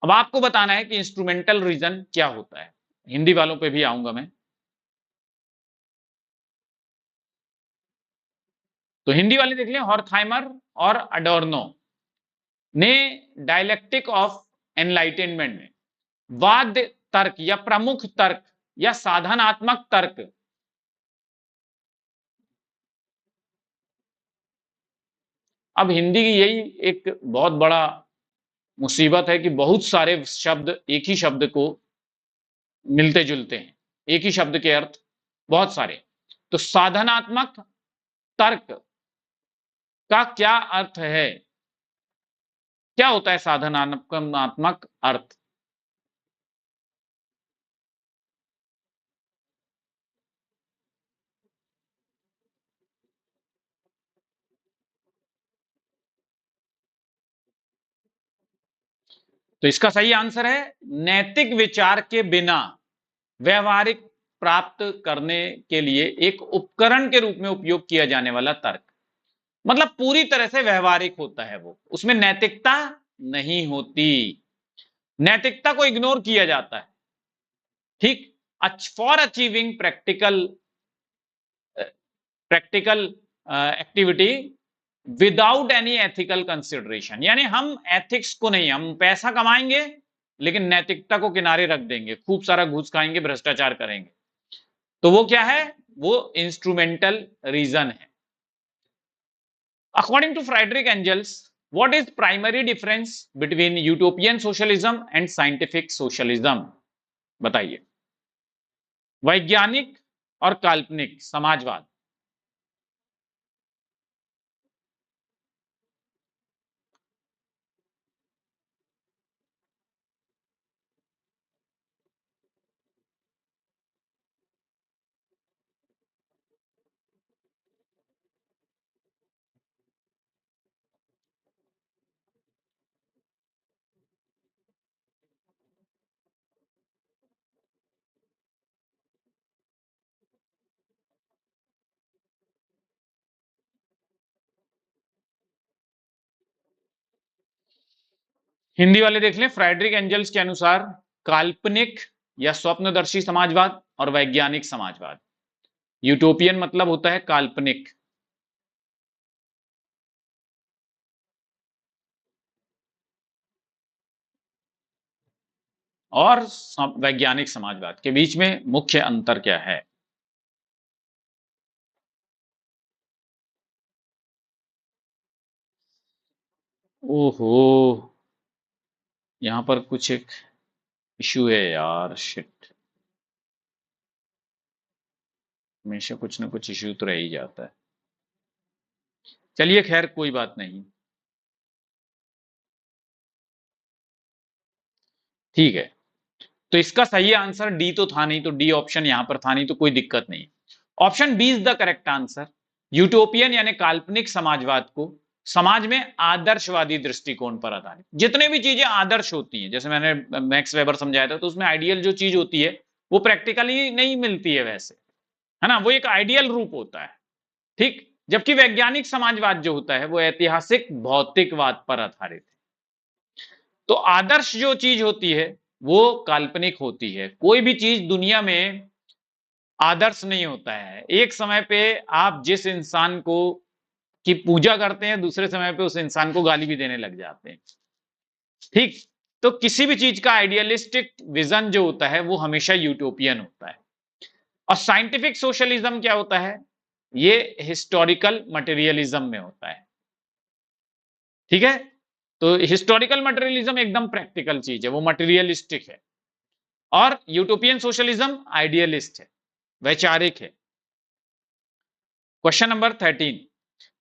अब आपको बताना है कि इंस्ट्रूमेंटल रीजन क्या होता है। हिंदी वालों पे भी आऊंगा मैं, तो हिंदी वाले देख लें। हॉर्खहाइमर और अडोर्नो ने डायलेक्टिक ऑफ एनलाइटनमेंट में वाद तर्क या प्रमुख तर्क या साधनात्मक तर्क, अब हिंदी की यही एक बहुत बड़ा मुसीबत है कि बहुत सारे शब्द एक ही शब्द को मिलते जुलते हैं, एक ही शब्द के अर्थ बहुत सारे। तो साधनात्मक तर्क का क्या अर्थ है? क्या होता है साधनात्मक अर्थ? तो इसका सही आंसर है नैतिक विचार के बिना व्यवहारिक प्राप्त करने के लिए एक उपकरण के रूप में उपयोग किया जाने वाला तर्क। मतलब पूरी तरह से व्यवहारिक होता है वो, उसमें नैतिकता नहीं होती, नैतिकता को इग्नोर किया जाता है। ठीक, for achieving practical activity without any ethical consideration, यानी हम एथिक्स को नहीं, हम पैसा कमाएंगे लेकिन नैतिकता को किनारे रख देंगे, खूब सारा घूस खाएंगे, भ्रष्टाचार करेंगे, तो वो क्या है? वो इंस्ट्रूमेंटल रीजन है। According to Friedrich Engels, what is primary difference between utopian socialism and scientific socialism? बताइए। वैज्ञानिक और काल्पनिक समाजवाद। हिंदी वाले देख लें। फ्रेडरिक एंजल्स के अनुसार काल्पनिक या स्वप्नदर्शी समाजवाद और वैज्ञानिक समाजवाद। यूटोपियन मतलब होता है काल्पनिक, और वैज्ञानिक समाजवाद के बीच में मुख्य अंतर क्या है? ओहो, यहां पर कुछ एक इशू है यार, शिट, हमेशा कुछ ना कुछ इशू तो रह ही जाता है। चलिए खैर कोई बात नहीं, ठीक है। तो इसका सही आंसर डी तो था नहीं, तो डी ऑप्शन यहां पर था नहीं, तो कोई दिक्कत नहीं। Option B is the correct answer. Utopian यानी काल्पनिक समाजवाद को समाज में आदर्शवादी दृष्टिकोण पर आधारित, जितने भी चीजें आदर्श होती हैं, जैसे मैंने मैक्स वेबर समझाया था, तो उसमें आइडियल जो चीज होती है वो प्रैक्टिकली नहीं मिलती है वैसे, है ना, वो एक आइडियल रूप होता है। ठीक, जबकि वैज्ञानिक समाजवाद जो होता है वो ऐतिहासिक भौतिकवाद पर आधारित है। तो आदर्श जो चीज होती है वो काल्पनिक होती है। कोई भी चीज दुनिया में आदर्श नहीं होता है। एक समय पे आप जिस इंसान को की पूजा करते हैं, दूसरे समय पे उस इंसान को गाली भी देने लग जाते हैं। ठीक, तो किसी भी चीज का आइडियलिस्टिक विजन जो होता है वो हमेशा यूटोपियन होता है। और साइंटिफिक सोशलिज्म क्या होता है? ये हिस्टोरिकल मटेरियलिज्म में होता है। ठीक है, तो हिस्टोरिकल मटेरियलिज्म एकदम प्रैक्टिकल चीज है, वो मटेरियलिस्टिक है, और यूटोपियन सोशलिज्म आइडियलिस्ट है, वैचारिक है। Question number 13,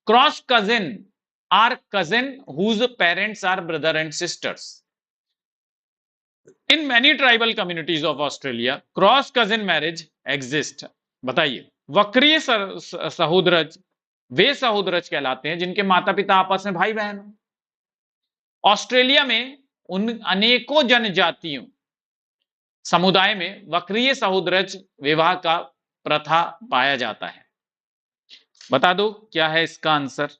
cross cousin are cousin whose parents are brother and sisters. In many tribal communities of Australia cross cousin marriage exist. बताइए, वक्रीय सहोदरज वे सहोदरज कहलाते हैं जिनके माता पिता आपस में भाई बहन हो। ऑस्ट्रेलिया में उन अनेकों जनजातियों समुदाय में वक्रीय सहोदरज विवाह का प्रथा पाया जाता है। बता दो क्या है इसका आंसर।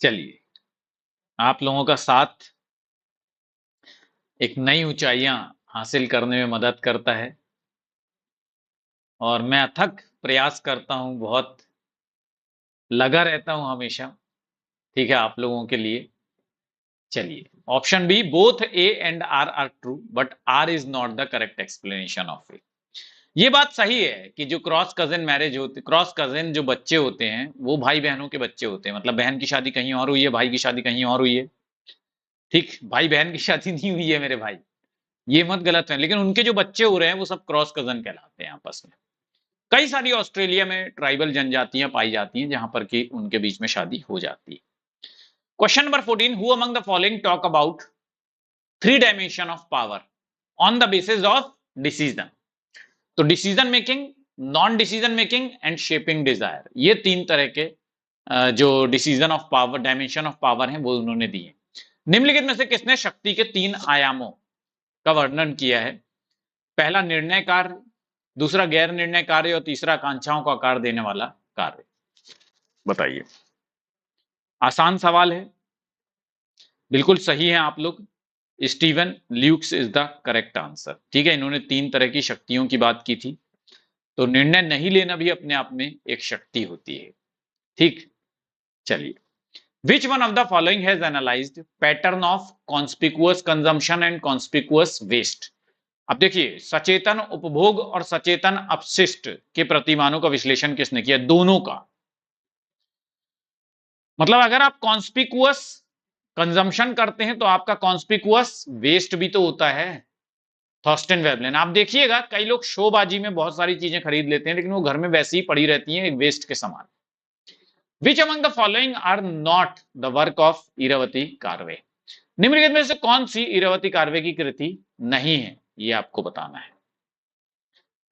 चलिए, आप लोगों का साथ एक नई ऊंचाइयां हासिल करने में मदद करता है, और मैं अथक प्रयास करता हूं, बहुत लगा रहता हूं हमेशा, ठीक है, आप लोगों के लिए। चलिए, option B, both A and R are true but R is not the correct explanation of it. ये बात सही है कि जो क्रॉस कजिन मैरिज होती, क्रॉस कजिन जो बच्चे होते हैं वो भाई बहनों के बच्चे होते हैं, मतलब बहन की शादी कहीं और हुई है, भाई की शादी कहीं और हुई है, ठीक, भाई बहन की शादी नहीं हुई है मेरे भाई, ये मत गलत है, लेकिन उनके जो बच्चे हो रहे हैं वो सब क्रॉस कजन कहलाते हैं आपस में। कई सारी ऑस्ट्रेलिया में ट्राइबल जनजातियां पाई जाती हैं जहां पर कि उनके बीच में शादी हो जाती है। Question number 14, who among the following talk about three dimension of power on the basis of decision. तो decision making, non decision making and shaping desire, ये तीन तरह के जो decision of power, dimension of power हैं, वो उन्होंने दिए। निम्नलिखित में से किसने शक्ति के तीन आयामों का वर्णन किया है? पहला निर्णय कार्य, दूसरा गैर निर्णय कार्य, और तीसरा आकांक्षाओं को आकार देने वाला कार्य। बताइए, आसान सवाल है, बिल्कुल सही है आप लोग। Steven Luke's is the correct answer. ठीक है, इन्होंने तीन तरह की शक्तियों की बात की थी, तो निर्णय नहीं लेना भी अपने आप में एक शक्ति होती है। ठीक, चलिए, which one of the following has analysed pattern of conspicuous consumption and conspicuous waste. अब देखिए, सचेतन उपभोग और सचेतन अपशिष्ट के प्रतिमानों का विश्लेषण किसने किया? दोनों का। मतलब अगर आप कॉन्स्पिकुअस कंजम्पशन करते हैं तो आपका कॉन्स्पिकुअस वेस्ट भी तो होता है। थॉर्स्टेन वेबलेन, आप देखिएगा कई लोग शोबाजी में बहुत सारी चीजें खरीद लेते हैं, लेकिन वो घर में वैसे ही पड़ी रहती हैं, एक वेस्ट के समान। Which among the following are not the work of Irawati Karve. निम्नलिखित में से कौन सी इरावती कार्वे की कृति नहीं है, ये आपको बताना है।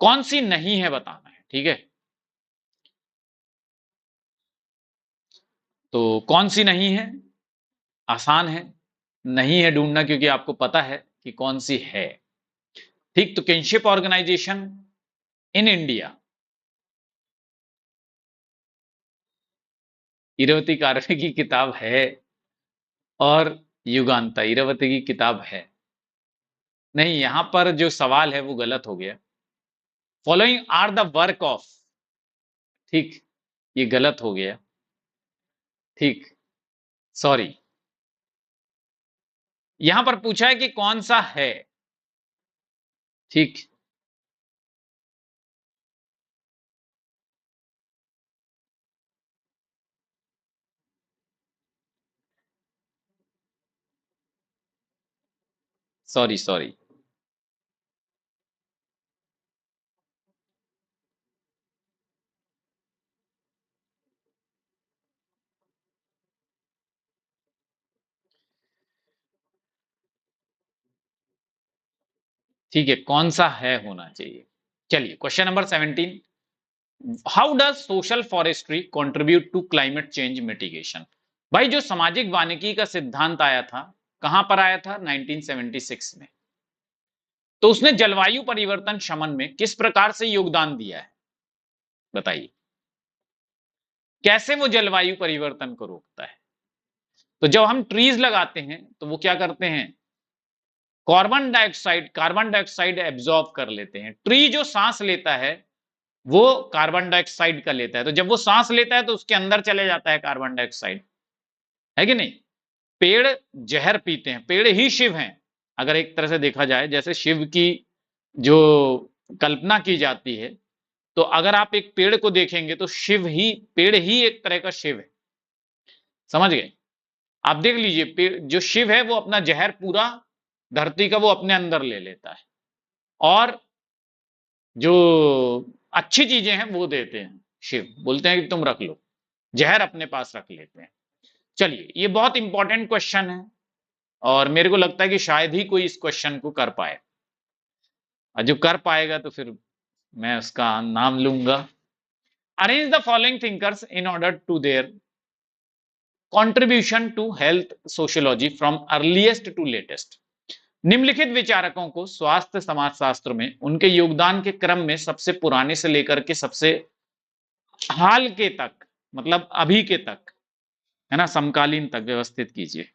कौन सी नहीं है बताना है, ठीक है। तो कौन सी नहीं है? आसान है, नहीं है ढूंढना, क्योंकि आपको पता है कि कौन सी है। ठीक, तो kinship organisation in India, Irawati Karve की किताब है, और युगांता इरावती की किताब है। नहीं, यहां पर जो सवाल है वो गलत हो गया। Following are the work of, ठीक, ये गलत हो गया, ठीक, सॉरी। यहां पर पूछा है कि कौन सा है, ठीक, सॉरी सॉरी। ठीक है, कौन सा है होना चाहिए। चलिए, question number 17, how does social forestry contribute to climate change mitigation. भाई, जो सामाजिक वानिकी का सिद्धांत आया था, कहां पर आया था? 1976 में। तो उसने जलवायु परिवर्तन शमन में किस प्रकार से योगदान दिया है? बताइए, कैसे वो जलवायु परिवर्तन को रोकता है? तो जब हम ट्रीज लगाते हैं तो वो क्या करते हैं? कार्बन डाइऑक्साइड एब्जॉर्ब कर लेते हैं। ट्री जो सांस लेता है वो कार्बन डाइऑक्साइड का लेता है, तो जब वो सांस लेता है तो उसके अंदर चले जाता है कार्बन डाइऑक्साइड, है कि नहीं? पेड़ जहर पीते हैं, पेड़ ही शिव हैं अगर एक तरह से देखा जाए, जैसे शिव की जो कल्पना की जाती है, तो अगर आप एक पेड़ को देखेंगे तो शिव ही, पेड़ ही एक तरह का शिव है, समझ गए? आप देख लीजिए, पेड़ जो शिव है वो अपना जहर पूरा धरती का वो अपने अंदर ले लेता है, और जो अच्छी चीजें हैं वो देते हैं शिव, बोलते हैं कि तुम रख लो, जहर अपने पास रख लेते हैं। चलिए, ये बहुत इंपॉर्टेंट क्वेश्चन है, और मेरे को लगता है कि शायद ही कोई इस क्वेश्चन को कर पाए, और जो कर पाएगा तो फिर मैं उसका नाम लूंगा। Arrange the following thinkers in order to their contribution to health sociology from earliest to latest. निम्नलिखित विचारकों को स्वास्थ्य समाजशास्त्र में उनके योगदान के क्रम में सबसे पुराने से लेकर के सबसे हाल के तक, मतलब अभी के तक, है ना, समकालीन तक व्यवस्थित कीजिए।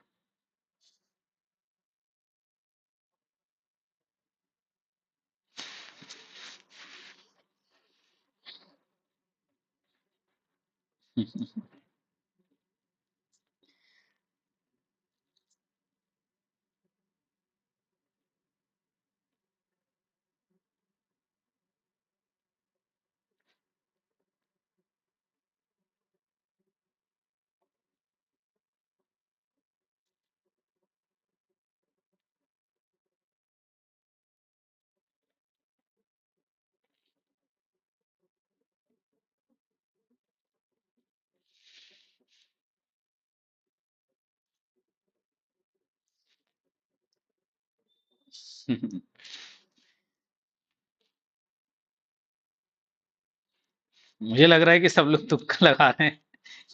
मुझे लग रहा है कि सब लोग तुक्का लगा रहे हैं,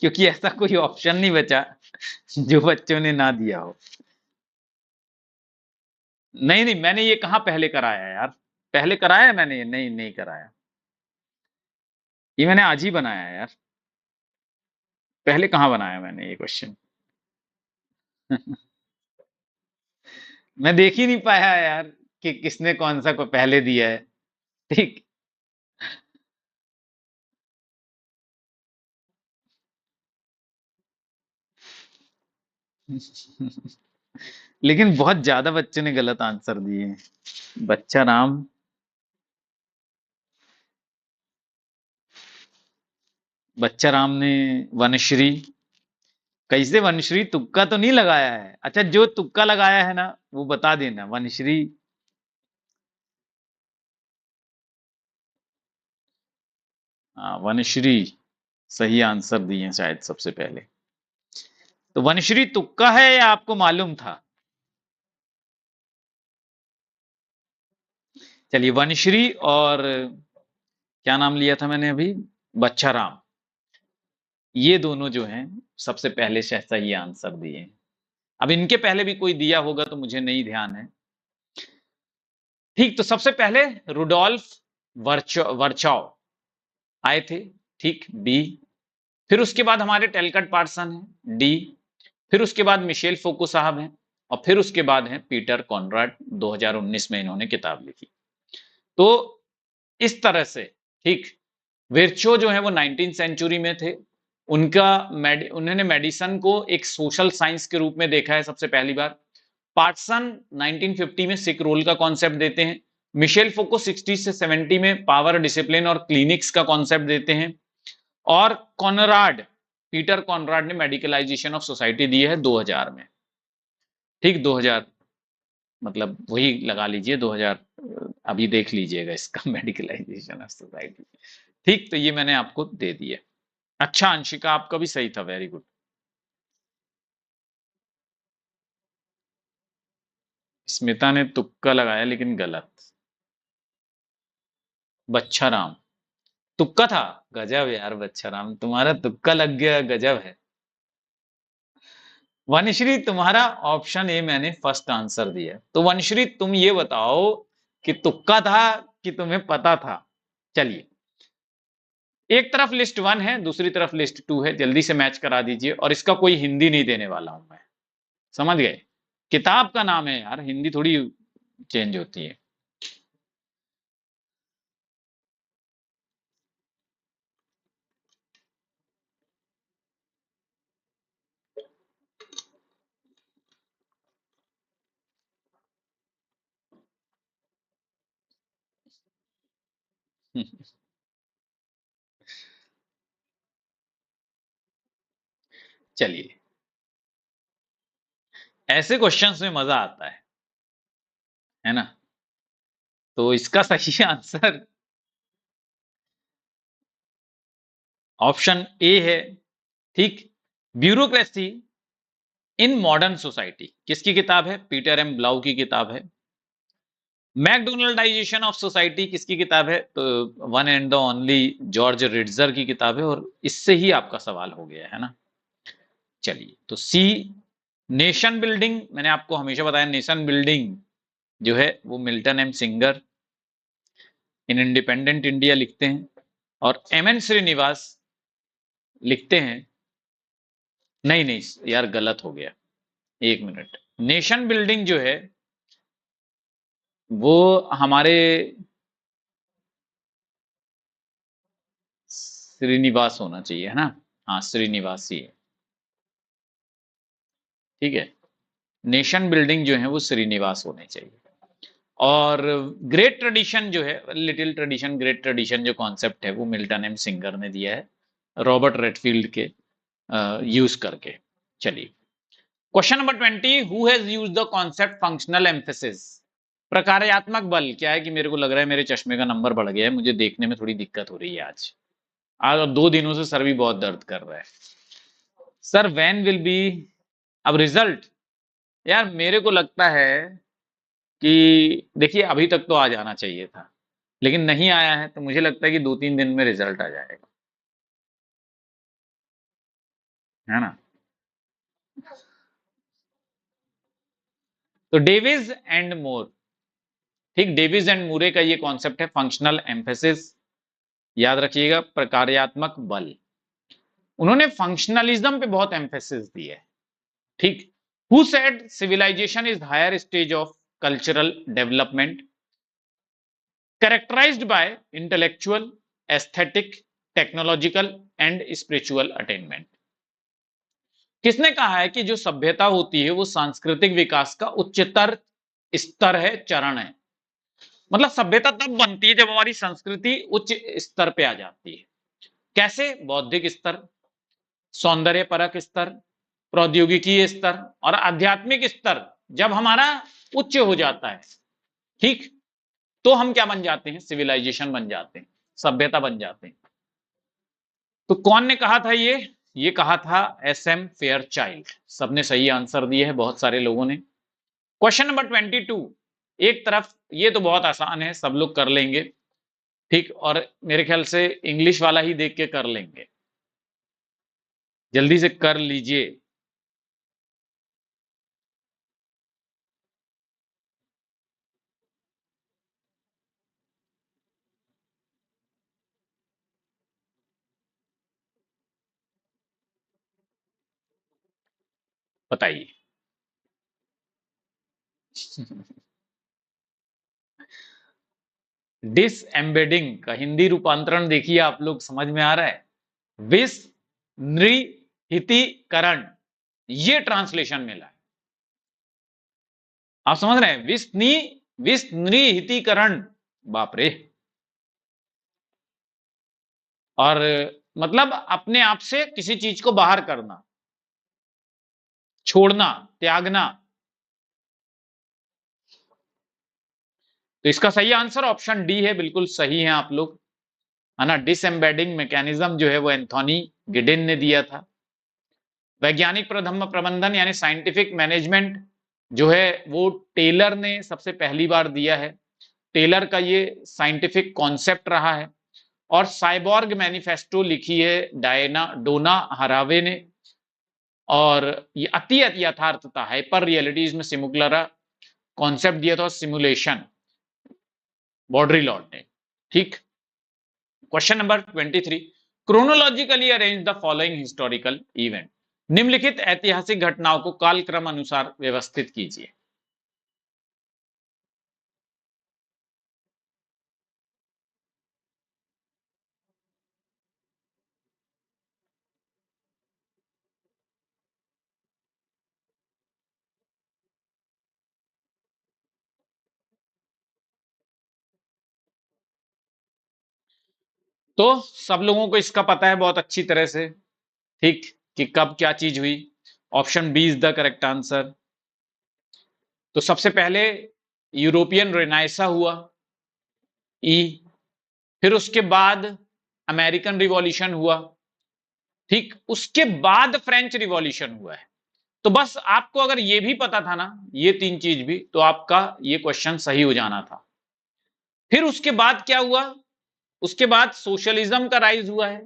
क्योंकि ऐसा कोई ऑप्शन नहीं बचा जो बच्चों ने ना दिया हो। नहीं नहीं, मैंने ये कहाँ पहले कराया है यार, पहले कराया है मैंने ये? नहीं नहीं कराया, ये मैंने आज ही बनाया है यार, पहले कहाँ बनाया मैंने ये क्वेश्चन। मैं देख ही नहीं पाया यार कि किसने कौन सा को पहले दिया है। ठीक। लेकिन बहुत ज्यादा बच्चों ने गलत आंसर दिए हैं। बच्चा राम, बच्चा राम ने वनश्री, कैसे वनश्री? तुक्का तो नहीं लगाया है? अच्छा, जो तुक्का लगाया है ना वो बता देना, वनश्री। हाँ, वनश्री सही आंसर दिए हैं शायद सबसे पहले। तो वनश्री तुक्का है या आपको मालूम था? चलिए, वनश्री और क्या नाम लिया था मैंने अभी, बच्चा राम, ये दोनों जो हैं सबसे पहले से सही आंसर दिए हैं। अब इनके पहले भी कोई दिया होगा तो मुझे नहीं ध्यान है। ठीक, तो सबसे पहले रुडोल्फ वर्चाओ आए थे, ठीक, बी। फिर उसके बाद हमारे टेलकट पार्सन हैं, डी। फिर उसके बाद मिशेल फोको साहब हैं, और फिर उसके बाद हैं पीटर कॉनराड, 2019 में इन्होंने किताब लिखी। तो इस तरह से, ठीक, विर्चो जो है वो 19th सेंचुरी में थे। उनका उन्होंने मेडिसन को एक सोशल साइंस के रूप में देखा है सबसे पहली बार। पार्टसन 1950 में सिक रोल का कॉन्सेप्ट देते हैं। मिशेल फोको 60 से 70 में पावर, डिसिप्लिन और क्लिनिक्स का कॉन्सेप्ट देते हैं। और कॉनराड, पीटर कॉनराड ने मेडिकलाइजेशन ऑफ सोसाइटी दी है 2000 में। ठीक, 2000, मतलब वही लगा लीजिए 2000, अभी देख लीजिएगा इसका मेडिकलाइजेशन ऑफ सोसाइटी। ठीक, तो ये मैंने आपको दे दिया। अच्छा अंशिका, आपका भी सही था, वेरी गुड। स्मिता ने तुक्का लगाया लेकिन गलत। बच्चा राम तुक्का था। गजब यार, बच्चा राम तुम्हारा तुक्का लग गया, गजब है। वनश्री, तुम्हारा ऑप्शन ए मैंने फर्स्ट आंसर दिया, तो वनश्री तुम ये बताओ कि तुक्का था कि तुम्हें पता था? चलिए, एक तरफ लिस्ट वन है, दूसरी तरफ लिस्ट टू है, जल्दी से मैच करा दीजिए, और इसका कोई हिंदी नहीं देने वाला हूं मैं, समझ गए? किताब का नाम है यार, हिंदी थोड़ी चेंज होती है। चलिए, ऐसे क्वेश्चंस में मजा आता है ना? तो इसका सही आंसर ऑप्शन ए है। ठीक। ब्यूरोक्रेसी इन मॉडर्न सोसाइटी किसकी किताब है? पीटर एम ब्लाउ की किताब है। मैकडोनल्डाइजेशन ऑफ सोसाइटी किसकी किताब है? तो one and the only George रिट्जर की किताब है, और इससे ही आपका सवाल हो गया है ना। चलिए, तो सी नेशन बिल्डिंग, मैंने आपको हमेशा बताया नेशन बिल्डिंग जो है वो Milton M Singer in independent India लिखते हैं, और एम एन श्रीनिवास लिखते हैं। नहीं नहीं यार, गलत हो गया, एक मिनट। नेशन बिल्डिंग जो है वो हमारे श्रीनिवास होना चाहिए, है ना? हाँ, श्रीनिवास ही है। ठीक है, नेशन बिल्डिंग जो है वो श्रीनिवास होने चाहिए। और ग्रेट ट्रेडिशन जो है, लिटिल ट्रेडिशन ग्रेट ट्रेडिशन जो कॉन्सेप्ट है वो मिल्टन एम सिंगर ने दिया है, रॉबर्ट रेडफील्ड के यूज करके। चलिए, question number 20, who has used the concept functional emphasis? प्रकार्यात्मक बल। क्या है कि मेरे को लग रहा है मेरे चश्मे का नंबर बढ़ गया है, मुझे देखने में थोड़ी दिक्कत हो रही है आज। आज और 2 दिनों से सर भी बहुत दर्द कर रहा है। सर व्हेन विल बी, अब रिजल्ट, यार मेरे को लगता है कि देखिए अभी तक तो आ जाना चाहिए था, लेकिन नहीं आया है, तो मुझे लगता है कि 2-3 दिन में रिजल्ट आ जाएगा, है ना? तो डेविस एंड मोर, ठीक, डेविस एंड मूरे का ये कॉन्सेप्ट है फंक्शनल एम्फेसिस। याद रखिएगा, प्रकार्यात्मक बल। उन्होंने फंक्शनलिज्म पे बहुत एम्फेसिस दिया है। ठीक। Who said civilisation is higher stage of cultural development characterized by intellectual, aesthetic, technological and spiritual attainment? किसने कहा है कि जो सभ्यता होती है वो सांस्कृतिक विकास का उच्चतर स्तर है, चरण है? मतलब सभ्यता तब बनती है जब हमारी संस्कृति उच्च स्तर पे आ जाती है। कैसे? बौद्धिक स्तर, सौंदर्य परक स्तर, प्रौद्योगिकी स्तर और आध्यात्मिक स्तर जब हमारा उच्च हो जाता है, ठीक, तो हम क्या बन जाते हैं? सिविलाइजेशन बन जाते हैं, सभ्यता बन जाते हैं। तो कौन ने कहा था ये कहा था एस एम फेयर चाइल्ड। सबने सही आंसर दिए है, बहुत सारे लोगों ने। क्वेश्चन नंबर 22, एक तरफ ये तो बहुत आसान है, सब लोग कर लेंगे, ठीक, और मेरे ख्याल से इंग्लिश वाला ही देख के कर लेंगे, जल्दी से कर लीजिए। बताइए। डिस एम्बेडिंग का हिंदी रूपांतरण देखिए, आप लोग समझ में आ रहा है? विसनिहितीकरण, ये ट्रांसलेशन मिला है। आप समझ रहे हैं? विसनिहितीकरण, बाप रे। और मतलब अपने आप से किसी चीज को बाहर करना, छोड़ना, त्यागना। तो इसका सही आंसर ऑप्शन डी है, बिल्कुल सही है आप लोग, है ना? डिसएम्बेडिंग मैकेनिज्म जो है वो एंथोनी गिडेन ने दिया था। वैज्ञानिक प्रधम्म प्रबंधन यानी साइंटिफिक मैनेजमेंट जो है वो टेलर ने सबसे पहली बार दिया है। टेलर का ये साइंटिफिक कॉन्सेप्ट रहा है। और साइबॉर्ग मैनिफेस्टो लिखी है डायना डोना हरावे ने। और ये अति यथार्थता, हाइपर रियलिटीज में सिमुलर कॉन्सेप्ट दिया था, सिमुलेशन, बॉड्रीलॉट ने। ठीक। Question number 23, chronologically arrange the following historical event. निम्नलिखित ऐतिहासिक घटनाओं को कालक्रम अनुसार व्यवस्थित कीजिए। तो सब लोगों को इसका पता है बहुत अच्छी तरह से, ठीक, कि कब क्या चीज हुई। Option B is the correct answer. तो सबसे पहले यूरोपियन रेनाइसा हुआ, ई। फिर उसके बाद अमेरिकन रिवॉल्यूशन हुआ, ठीक। उसके बाद फ्रेंच रिवॉल्यूशन हुआ है। तो बस आपको अगर ये भी पता था ना, ये तीन चीज भी, तो आपका ये क्वेश्चन सही हो जाना था। फिर उसके बाद क्या हुआ? उसके बाद सोशलिज्म का राइज हुआ है,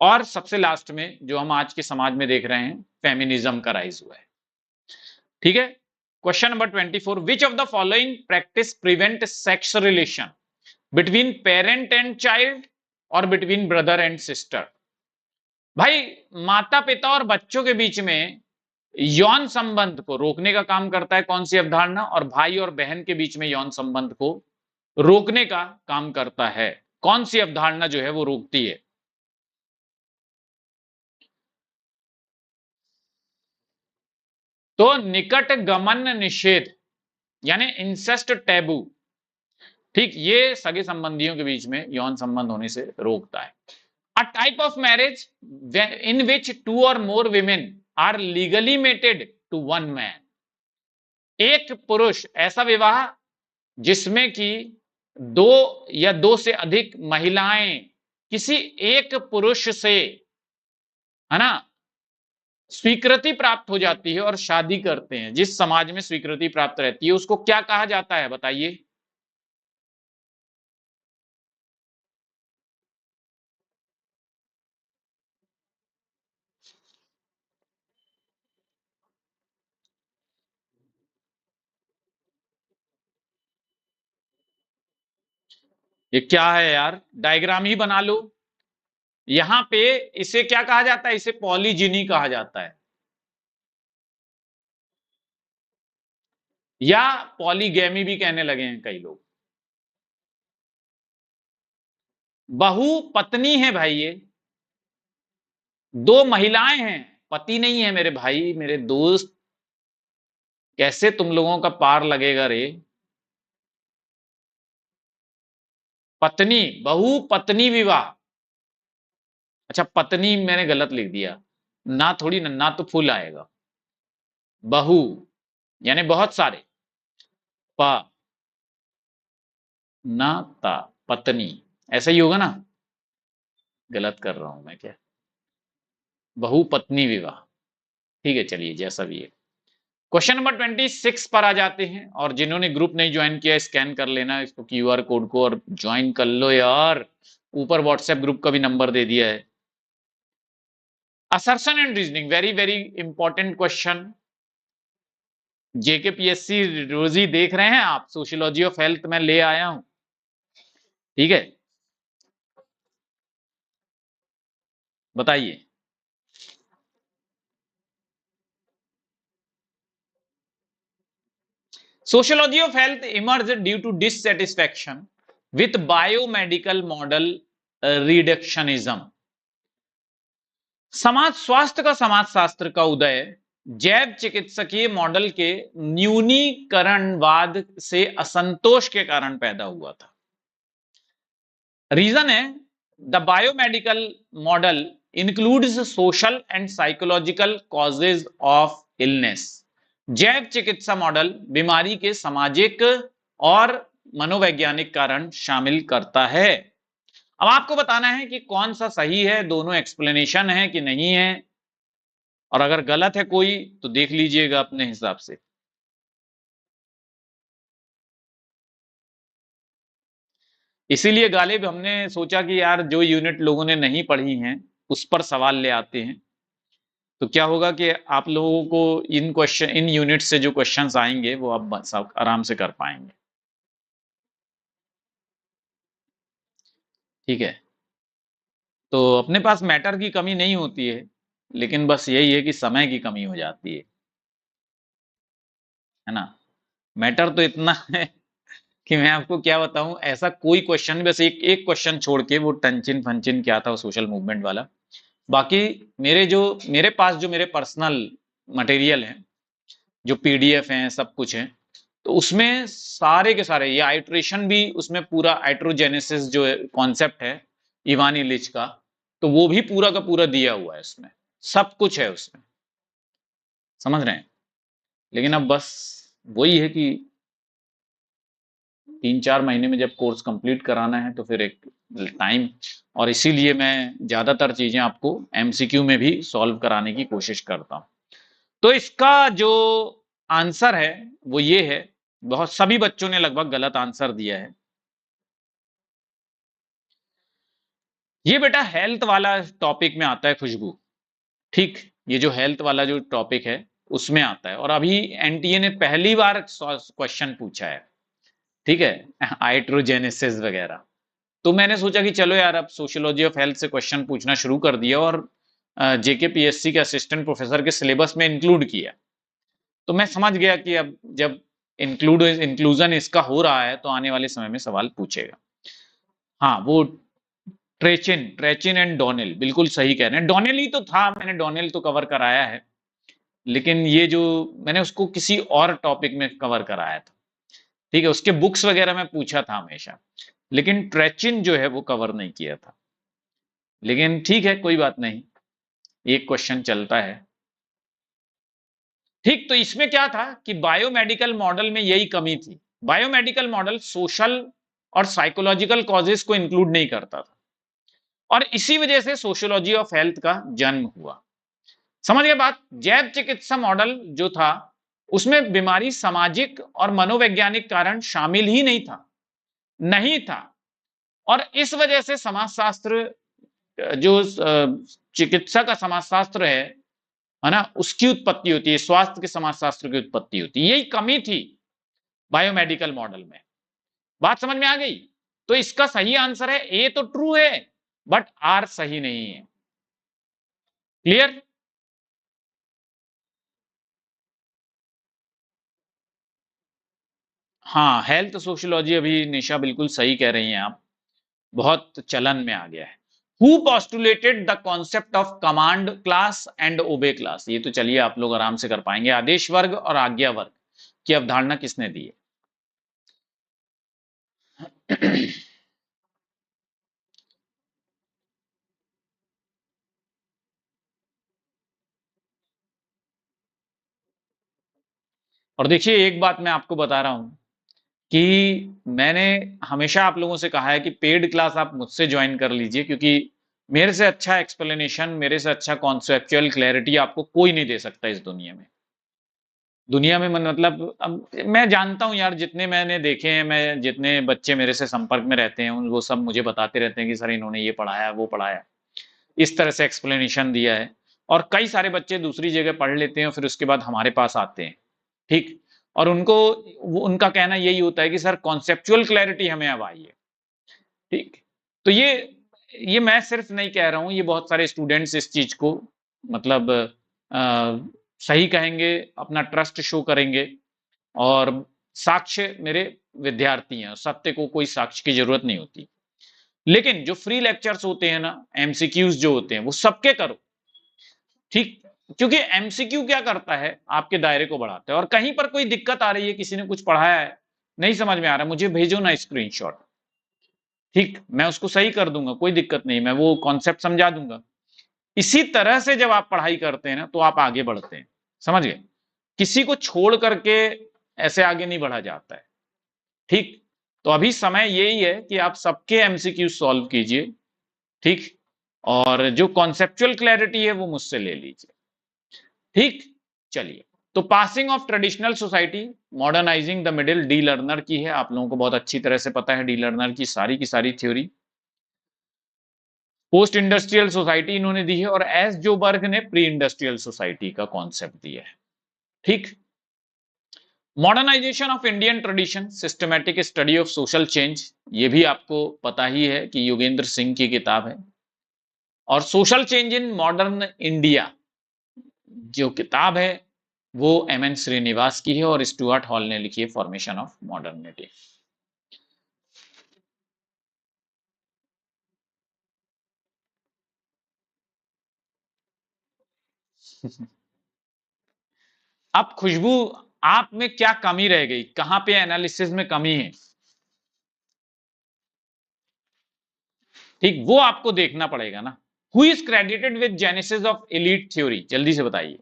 और सबसे लास्ट में जो हम आज के समाज में देख रहे हैं, फेमिनिज्म का राइज हुआ है। ठीक है। Question number 24, which of the following practice prevent sex relation between parent and child और बिटवीन ब्रदर एंड सिस्टर? भाई, माता पिता और बच्चों के बीच में यौन संबंध को रोकने का काम करता है कौन सी अवधारणा, और भाई और बहन के बीच में यौन संबंध को रोकने का काम करता है कौन सी अवधारणा जो है वो रोकती है? तो निकट गमन निषेध, यानी इंसेस्ट टैबू, ठीक, ये सगे संबंधियों के बीच में यौन संबंध होने से रोकता है। A type of marriage in which two और more women are legally mated to one man, एक पुरुष, ऐसा विवाह जिसमें कि दो या दो से अधिक महिलाएं किसी एक पुरुष से, है ना, स्वीकृति प्राप्त हो जाती है और शादी करते हैं। जिस समाज में स्वीकृति प्राप्त रहती है उसको क्या कहा जाता है, बताइए? ये क्या है यार, डायग्राम ही बना लो। यहां पे इसे क्या कहा जाता है? इसे पॉलीजिनी कहा जाता है, या पॉलीगैमी भी कहने लगे हैं कई लोग। बहु पत्नी है भाई, ये दो महिलाएं हैं, पति नहीं है मेरे भाई, मेरे दोस्त। कैसे तुम लोगों का पार लगेगा रे? पत्नी, बहु पत्नी विवाह। अच्छा, पत्नी मैंने गलत लिख दिया, ना थोड़ी ना, ना तो फुल आएगा। बहु यानी बहुत सारे, प ना ता, पत्नी, ऐसा ही होगा ना? गलत कर रहा हूं मैं क्या? बहु पत्नी विवाह, ठीक है, चलिए जैसा भी है। क्वेश्चन नंबर 26 पर आ जाते हैं, और जिन्होंने ग्रुप नहीं ज्वाइन किया स्कैन कर लेना इसको, क्यूआर कोड को, और ज्वाइन कर लो यार। ऊपर व्हाट्सएप ग्रुप का भी नंबर दे दिया है। Assertion and reasoning, very very important question. JKPSC रोज ही देख रहे हैं आप, सोशियोलॉजी ऑफ हेल्थ में ले आया हूं, ठीक है। बताइए। Sociology of health emerged due to dissatisfaction with biomedical model reductionism. समाज स्वास्थ्य का समाजशास्त्र का उदय जैव चिकित्सकीय मॉडल के न्यूनीकरणवाद से असंतोष के कारण पैदा हुआ था। रीजन है, the biomedical model includes social and psychological causes of illness. जैव चिकित्सा मॉडल बीमारी के सामाजिक और मनोवैज्ञानिक कारण शामिल करता है। अब आपको बताना है कि कौन सा सही है, दोनों एक्सप्लेनेशन है कि नहीं है, और अगर गलत है कोई तो देख लीजिएगा अपने हिसाब से। इसीलिए गालिब हमने सोचा कि यार जो यूनिट लोगों ने नहीं पढ़ी हैं उस पर सवाल ले आते हैं, तो क्या होगा कि आप लोगों को इन क्वेश्चन, इन यूनिट से जो क्वेश्चंस आएंगे वो आप आराम से कर पाएंगे, ठीक है। तो अपने पास मैटर की कमी नहीं होती है, लेकिन बस यही है कि समय की कमी हो जाती है ना। मैटर तो इतना है कि मैं आपको क्या बताऊं, ऐसा कोई क्वेश्चन, बस एक एक क्वेश्चन छोड़ के, वो टंचिन फंचिन क्या था वो सोशल मूवमेंट वाला, बाकी मेरे पास जो मेरे पर्सनल मटेरियल है, जो पीडीएफ हैं, सब कुछ है, तो उसमें सारे के सारे, ये आइट्रेशन भी उसमें पूरा, आइट्रोजेनेसिस जो कॉन्सेप्ट है इवान इलिच का, तो वो भी पूरा का पूरा दिया हुआ है उसमें, सब कुछ है उसमें, समझ रहे हैं। लेकिन अब बस वही है कि 3-4 महीने में जब कोर्स कंप्लीट कराना है तो फिर एक टाइम, और इसीलिए मैं ज्यादातर चीजें आपको एमसीक्यू में भी सॉल्व कराने की कोशिश करता हूं। तो इसका जो आंसर है वो ये है, बहुत सभी बच्चों ने लगभग गलत आंसर दिया है। ये बेटा हेल्थ वाला टॉपिक में आता है खुशबू, ठीक, ये जो हेल्थ वाला जो टॉपिक है उसमें आता है, और अभी एनटीए ने पहली बार क्वेश्चन पूछा है, ठीक है, हाइड्रोजेनेसिस वगैरह। तो मैंने सोचा कि चलो यार, अब सोशियोलॉजी ऑफ हेल्थ से क्वेश्चन पूछना शुरू कर दिया और जेकेपीएससी के असिस्टेंट प्रोफेसर के सिलेबस में इंक्लूड किया। तो मैं समझ गया कि अब जब इंक्लूजन इसका हो रहा है तो आने वाले समय में सवाल पूछेगा। हाँ, वो ट्रेचिन ट्रेचिन एंड डोनेल, बिल्कुल सही कह रहे हैं, डोनेल ही तो था, मैंने डोनेल तो कवर कराया है, लेकिन ये जो मैंने उसको किसी और टॉपिक में कवर कराया था, ठीक है, उसके बुक्स वगैरह में पूछा था हमेशा, लेकिन ट्रेचिन जो है वो कवर नहीं किया था। लेकिन ठीक है, कोई बात नहीं, एक क्वेश्चन चलता है। ठीक, तो इसमें क्या था कि बायोमेडिकल मॉडल में यही कमी थी, बायोमेडिकल मॉडल सोशल और साइकोलॉजिकल कॉजेस को इंक्लूड नहीं करता था, और इसी वजह से सोशियोलॉजी ऑफ हेल्थ का जन्म हुआ। समझ गए बात। जैव चिकित्सा मॉडल जो था उसमें बीमारी सामाजिक और मनोवैज्ञानिक कारण शामिल ही नहीं था, और इस वजह से समाजशास्त्र जो चिकित्सा का समाजशास्त्र है ना, उसकी उत्पत्ति होती है, स्वास्थ्य के समाजशास्त्र की उत्पत्ति होती है, यही कमी थी बायोमेडिकल मॉडल में। बात समझ में आ गई। तो इसका सही आंसर है ए, तो ट्रू है, बट आर सही नहीं है। क्लियर। हाँ, हेल्थ सोशियोलॉजी अभी निशा बिल्कुल सही कह रही हैं आप, बहुत चलन में आ गया है। Who postulated the concept of command class and ओबे क्लास, ये तो चलिए आप लोग आराम से कर पाएंगे। आदेश वर्ग और आज्ञा वर्ग की अवधारणा किसने दी है? और देखिए, एक बात मैं आपको बता रहा हूं कि मैंने हमेशा आप लोगों से कहा है कि पेड क्लास आप मुझसे ज्वाइन कर लीजिए, क्योंकि मेरे से अच्छा एक्सप्लेनेशन, मेरे से अच्छा कॉन्सेप्चुअल क्लैरिटी आपको कोई नहीं दे सकता इस दुनिया में। दुनिया में मतलब अब मैं जानता हूं यार, जितने मैंने देखे हैं, मैं जितने बच्चे मेरे से संपर्क में रहते हैं वो सब मुझे बताते रहते हैं कि सर इन्होंने ये पढ़ाया वो पढ़ाया, इस तरह से एक्सप्लेनेशन दिया है। और कई सारे बच्चे दूसरी जगह पढ़ लेते हैं, फिर उसके बाद हमारे पास आते हैं, ठीक, और उनका कहना यही होता है कि सर कॉन्सेप्चुअल क्लैरिटी हमें अब आई है, ठीक। तो ये मैं सिर्फ नहीं कह रहा हूं, ये बहुत सारे स्टूडेंट्स इस चीज को मतलब सही कहेंगे, अपना ट्रस्ट शो करेंगे, और साक्ष्य मेरे विद्यार्थी हैं, सत्य को कोई साक्ष्य की जरूरत नहीं होती। लेकिन जो फ्री लेक्चर्स होते हैं ना, एमसीक्यूज जो होते हैं वो सबके करो, ठीक, क्योंकि एमसीक्यू क्या करता है, आपके दायरे को बढ़ाता है, और कहीं पर कोई दिक्कत आ रही है, किसी ने कुछ पढ़ाया है, नहीं समझ में आ रहा, मुझे भेजो ना स्क्रीनशॉट, ठीक, मैं उसको सही कर दूंगा, कोई दिक्कत नहीं, मैं वो कॉन्सेप्ट समझा दूंगा। इसी तरह से जब आप पढ़ाई करते हैं ना तो आप आगे बढ़ते हैं, समझ गए। किसी को छोड़ करके ऐसे आगे नहीं बढ़ा जाता है, ठीक। तो अभी समय यही है कि आप सबके एमसीक्यू सॉल्व कीजिए, ठीक, और जो कॉन्सेप्चुअल क्लैरिटी है वो मुझसे ले लीजिए, ठीक। चलिए, तो passing of traditional society, modernising the middle, D learner की है, आप लोगों को बहुत अच्छी तरह से पता है डी लर्नर की सारी थ्योरी। पोस्ट इंडस्ट्रियल सोसाइटी इन्होंने दी है, और एस जो बर्ग ने प्री इंडस्ट्रियल सोसाइटी का कॉन्सेप्ट दिया है, ठीक। Modernisation of Indian tradition, systematic study of social change, ये भी आपको पता ही है कि योगेंद्र सिंह की किताब है। और social change in modern India जो किताब है वो एम एन श्रीनिवास की है, और स्टुअर्ट हॉल ने लिखी है, फॉर्मेशन ऑफ मॉडर्निटी। अब खुशबू, आप में क्या कमी रह गई, कहां पे एनालिसिस में कमी है, ठीक, वो आपको देखना पड़ेगा ना। Who is credited with genesis of elite theory, जल्दी से बताइए।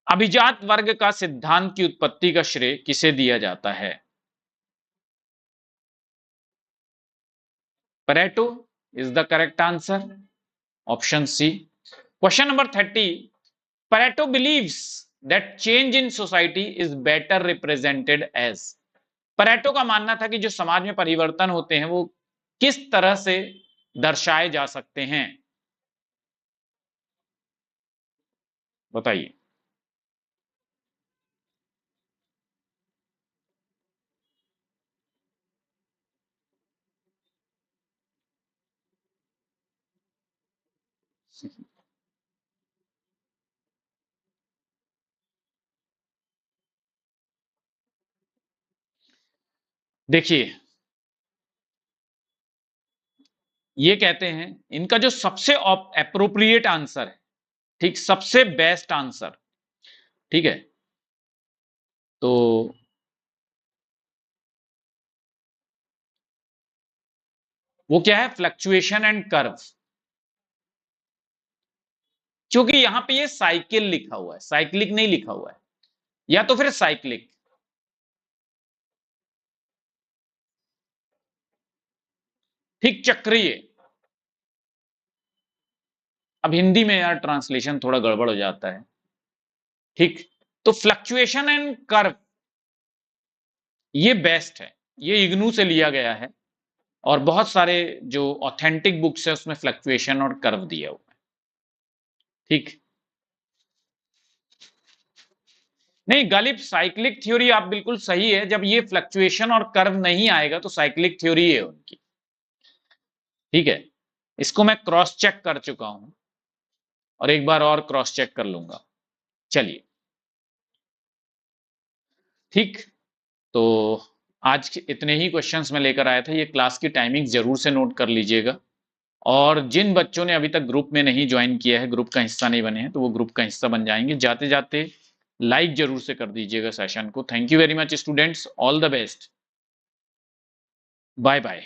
अभिजात वर्ग का सिद्धांत की उत्पत्ति का श्रेय किसे दिया जाता है? Pareto is the correct answer. Option C. Question number 30. Pareto believes that change in society is better represented as. Pareto का मानना था कि जो समाज में परिवर्तन होते हैं वो किस तरह से दर्शाए जा सकते हैं, बताइए। देखिए, ये कहते हैं इनका जो सबसे अप्रोप्रिएट आंसर है, ठीक, सबसे बेस्ट आंसर, ठीक है, तो वो क्या है? Fluctuation and curve. क्योंकि यहां पे ये साइकिल लिखा हुआ है, साइक्लिक नहीं लिखा हुआ है, या तो फिर साइक्लिक, ठीक, चक्रीय। अब हिंदी में यार ट्रांसलेशन थोड़ा गड़बड़ हो जाता है, ठीक, तो फ्लक्चुएशन एंड कर्व ये बेस्ट है, ये इग्नू से लिया गया है, और बहुत सारे जो ऑथेंटिक बुक्स है उसमें फ्लक्चुएशन और कर्व दिया हुआ है, ठीक। नहीं गालिब, साइक्लिक थ्योरी आप बिल्कुल सही है, जब ये फ्लक्चुएशन और कर्व नहीं आएगा तो साइक्लिक थ्योरी है उनकी, ठीक है। इसको मैं क्रॉस चेक कर चुका हूं और एक बार और क्रॉस चेक कर लूंगा, चलिए, ठीक। तो आज इतने ही क्वेश्चंस मैं लेकर आया था। ये क्लास की टाइमिंग जरूर से नोट कर लीजिएगा, और जिन बच्चों ने अभी तक ग्रुप में नहीं ज्वाइन किया है, ग्रुप का हिस्सा नहीं बने हैं, तो वो ग्रुप का हिस्सा बन जाएंगे। जाते जाते लाइक जरूर से कर दीजिएगा सेशन को। Thank you very much students, all the best, bye bye.